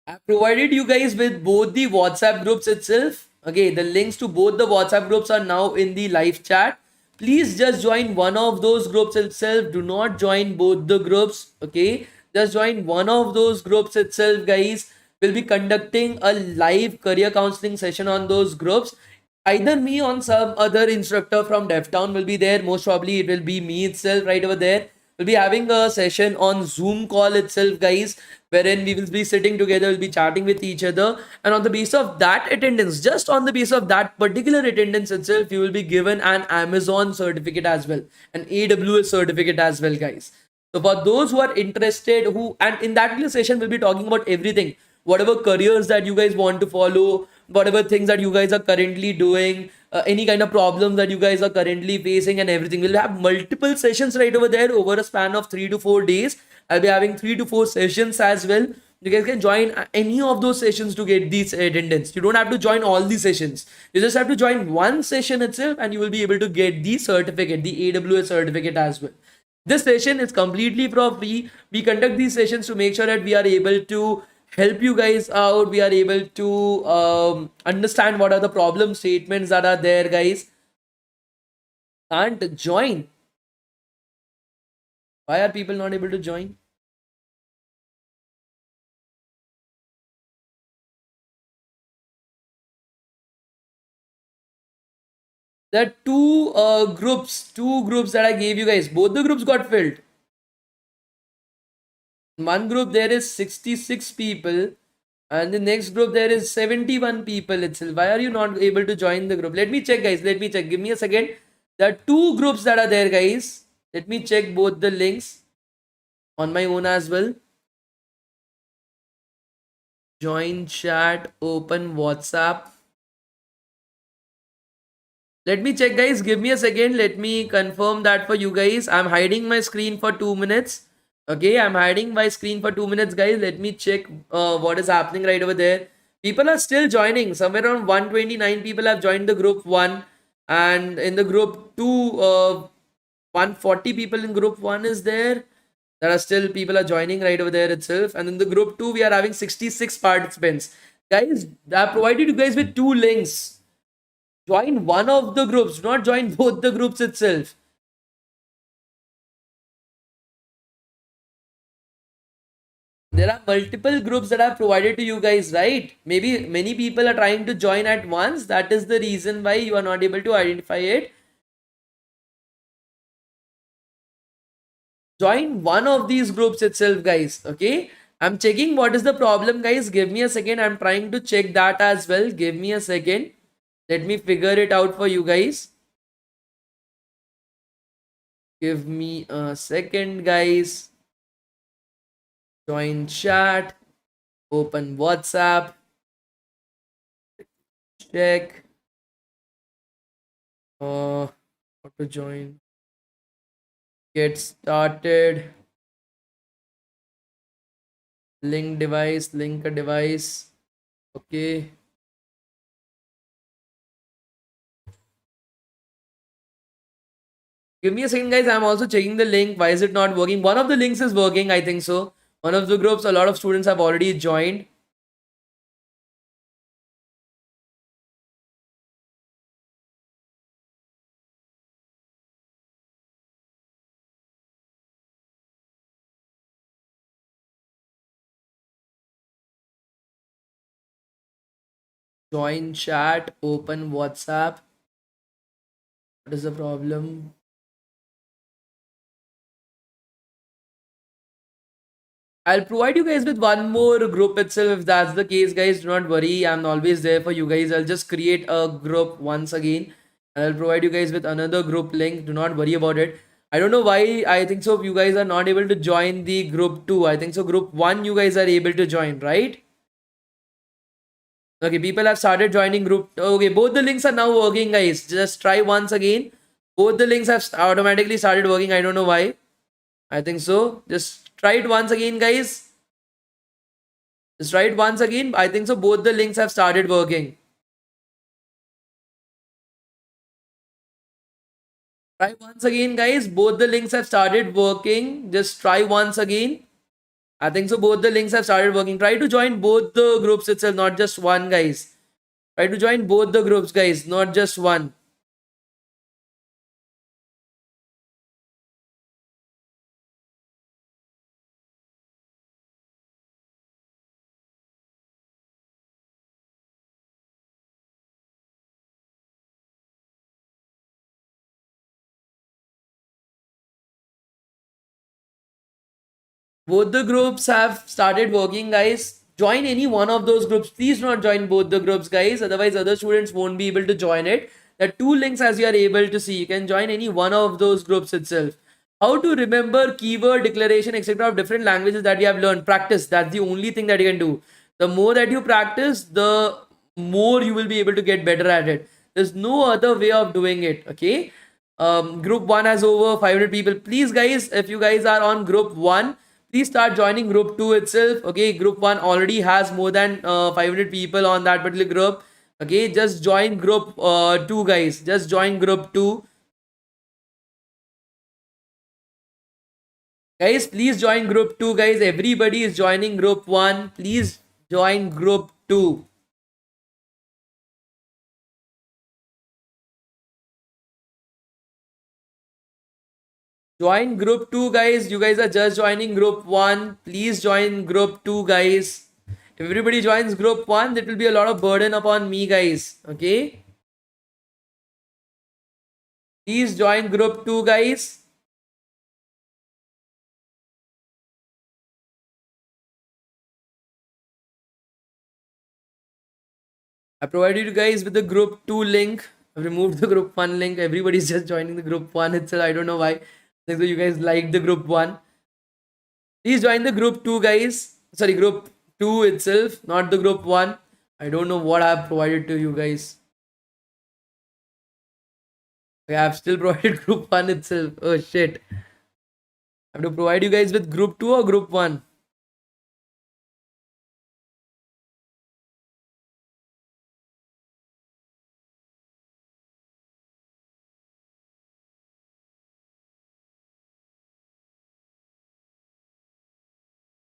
I've provided you guys with both the WhatsApp groups itself. Okay, the links to both the WhatsApp groups are now in the live chat. Please just join one of those groups itself. Do not join both the groups. Okay, just join one of those groups itself, guys. We'll be conducting a live career counseling session on those groups. Either me or some other instructor from DevTown will be there. Most probably it will be me itself right over there. We'll be having a session on Zoom call itself, guys, wherein we will be sitting together, we'll be chatting with each other. And on the basis of that attendance, just on the basis of that particular attendance itself, you will be given an Amazon certificate as well, an AWS certificate as well, guys. So for those who are interested, who and in that little session, we'll be talking about everything, whatever careers that you guys want to follow, whatever things that you guys are currently doing, any kind of problems that you guys are currently facing, and everything. We'll have multiple sessions right over there over a span of 3 to 4 days. I'll be having 3 to 4 sessions as well. You guys can join any of those sessions to get these attendance. You don't have to join all the sessions. You just have to join one session itself, and you will be able to get the certificate, the AWS certificate as well. This session is completely for free. We conduct these sessions to make sure that we are able to help you guys out. We are able to understand what are the problem statements that are there, guys. Can't join. Why are people not able to join? There are two groups that I gave you guys. Both the groups got filled. In one group there is 66 people, and the next group there is 71 people itself. Why are you not able to join the group? Let me check, guys. Let me check. Give me a second. There are two groups that are there, guys. Let me check both the links on my own as well. Join chat, open WhatsApp. Let me check, guys. Give me a second. Let me confirm that for you guys. I'm hiding my screen for 2 minutes. Okay, I'm hiding my screen for 2 minutes, guys. Let me check what is happening right over there. People are still joining. Somewhere around 129 people have joined the group 1. And in the group 2, 140 people in group 1 is there. There are still people are joining right over there itself. And in the group 2, we are having 66 participants. Guys, I provided you guys with 2 links. Join one of the groups. Do not join both the groups itself. There are multiple groups that I've provided to you guys, right? Maybe many people are trying to join at once. That is the reason why you are not able to identify it. Join one of these groups itself, guys. Okay. I'm checking what is the problem, guys. Give me a second. I'm trying to check that as well. Give me a second. Let me figure it out for you guys. Give me a second, guys. Join chat, open WhatsApp, check how to join, get started, link a device. Okay. Give me a second, guys. I'm also checking the link. Why is it not working? One of the links is working, I think so. One of the groups, a lot of students have already joined. Join chat, open WhatsApp. What is the problem? I'll provide you guys with one more group itself. If that's the case, guys, do not worry. I'm always there for you guys. I'll just create a group once again. I'll provide you guys with another group link. Do not worry about it. I don't know why. I think so. You guys are not able to join the group 2. I think so. Group 1, you guys are able to join, right? Okay, people have started joining group. Okay, both the links are now working, guys. Just try once again. Both the links have automatically started working. I don't know why. I think so. Just try it once again, guys. Just try it once again. I think so. Both the links have started working. Try once again, guys. Both the links have started working. Just try once again. I think so. Both the links have started working. Try to join both the groups itself, not just one, guys. Try to join both the groups, guys, not just one. Both the groups have started working, guys. Join any one of those groups. Please do not join both the groups, guys. Otherwise, other students won't be able to join it. There are two links as you are able to see. You can join any one of those groups itself. How to remember keyword, declaration, etc. of different languages that you have learned. Practice. That's the only thing that you can do. The more that you practice, the more you will be able to get better at it. There's no other way of doing it. Okay. Group 1 has over 500 people. Please, guys, if you guys are on group 1, please start joining group 2 itself. Okay, group 1 already has more than 500 people on that particular group. Okay, just join group 2, guys. Just join group 2. Guys, please join group 2, guys. Everybody is joining group 1. Please join group 2. Join group 2, guys. You guys are just joining group 1. Please join group 2, guys. If everybody joins group 1, that will be a lot of burden upon me, guys. Okay. Please join group 2, guys. I provided you guys with the group 2 link. I removed the group 1 link. Everybody's just joining the group 1 itself. I don't know why. So you guys like the group 1. Please join the group 2, guys. Sorry, group 2 itself, not the group 1. I don't know what I have provided to you guys. I have still provided group 1 itself. Oh shit. I have to provide you guys with group 2 or group 1.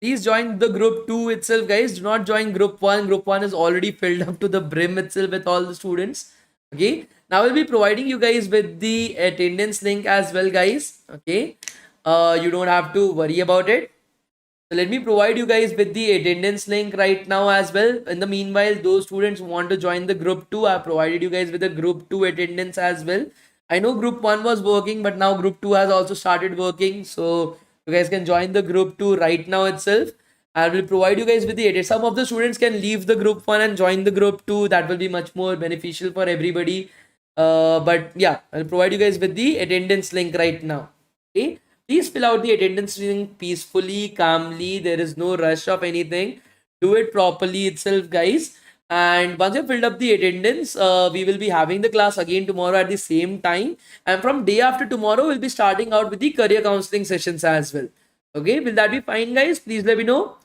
Please join the group 2 itself, guys. Do not join group 1. Group 1 is already filled up to the brim itself with all the students. Okay. Now I'll be providing you guys with the attendance link as well, guys. Okay. You don't have to worry about it. So let me provide you guys with the attendance link right now as well. In the meanwhile, those students who want to join the group 2, I provided you guys with the group 2 attendance as well. I know group 1 was working, but now group 2 has also started working. So you guys can join the group 2 right now itself. I will provide you guys with the edit. Some of the students can leave the group 1 and join the group 2. That will be much more beneficial for everybody. But yeah, I'll provide you guys with the attendance link right now. Okay. Please fill out the attendance link peacefully, calmly. There is no rush of anything. Do it properly itself, guys. And once you filled up the attendance, we will be having the class again tomorrow at the same time. And from day after tomorrow, we'll be starting out with the career counseling sessions as well. Okay, will that be fine, guys? Please let me know.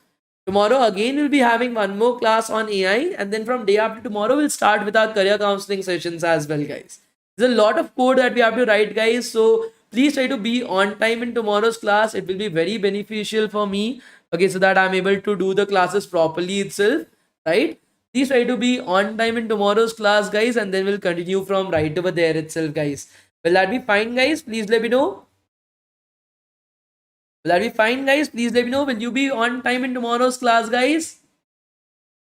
Tomorrow again, we'll be having one more class on AI. And then from day after tomorrow, we'll start with our career counseling sessions as well, guys. There's a lot of code that we have to write, guys. So please try to be on time in tomorrow's class. It will be very beneficial for me. Okay, so that I'm able to do the classes properly itself, right? Please try to be on time in tomorrow's class, guys, and then we'll continue from right over there itself, guys. Will that be fine, guys? Please let me know. Will that be fine, guys? Please let me know. Will you be on time in tomorrow's class, guys?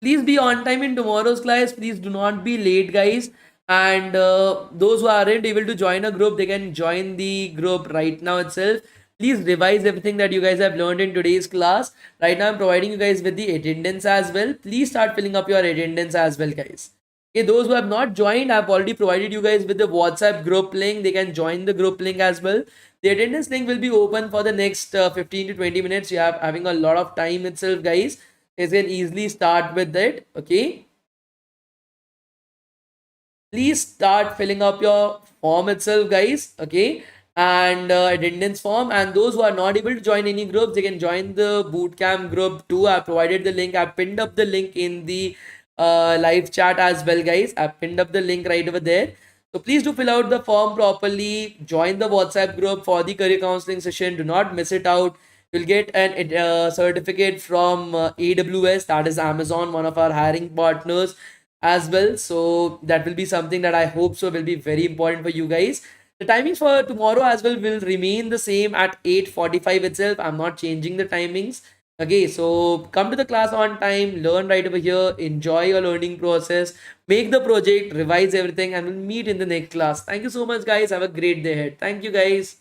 Please be on time in tomorrow's class. Please do not be late, guys. And those who aren't able to join a group, they can join the group right now itself. Please revise everything that you guys have learned in today's class. Right now, I'm providing you guys with the attendance as well. Please start filling up your attendance as well, guys. Okay, those who have not joined, I've already provided you guys with the WhatsApp group link. They can join the group link as well. The attendance link will be open for the next 15 to 20 minutes. You have having a lot of time itself, guys. You can easily start with it. Okay. please start filling up your form itself, guys. Okay, and attendance form. And those who are not able to join any groups, they can join the bootcamp group too. I provided the link. I pinned up the link in the live chat as well, guys. I pinned up the link right over there. So please do fill out the form properly. Join the WhatsApp group for the career counseling session. Do not miss it out. You'll get an certificate from AWS, that is Amazon, one of our hiring partners as well. So that will be something that I hope so will be very important for you guys. The timings for tomorrow as well will remain the same at 8:45 itself. I'm not changing the timings. Okay, so come to the class on time, learn right over here, enjoy your learning process, make the project, revise everything, and we'll meet in the next class. Thank you so much, guys. Have a great day ahead. Thank you, guys.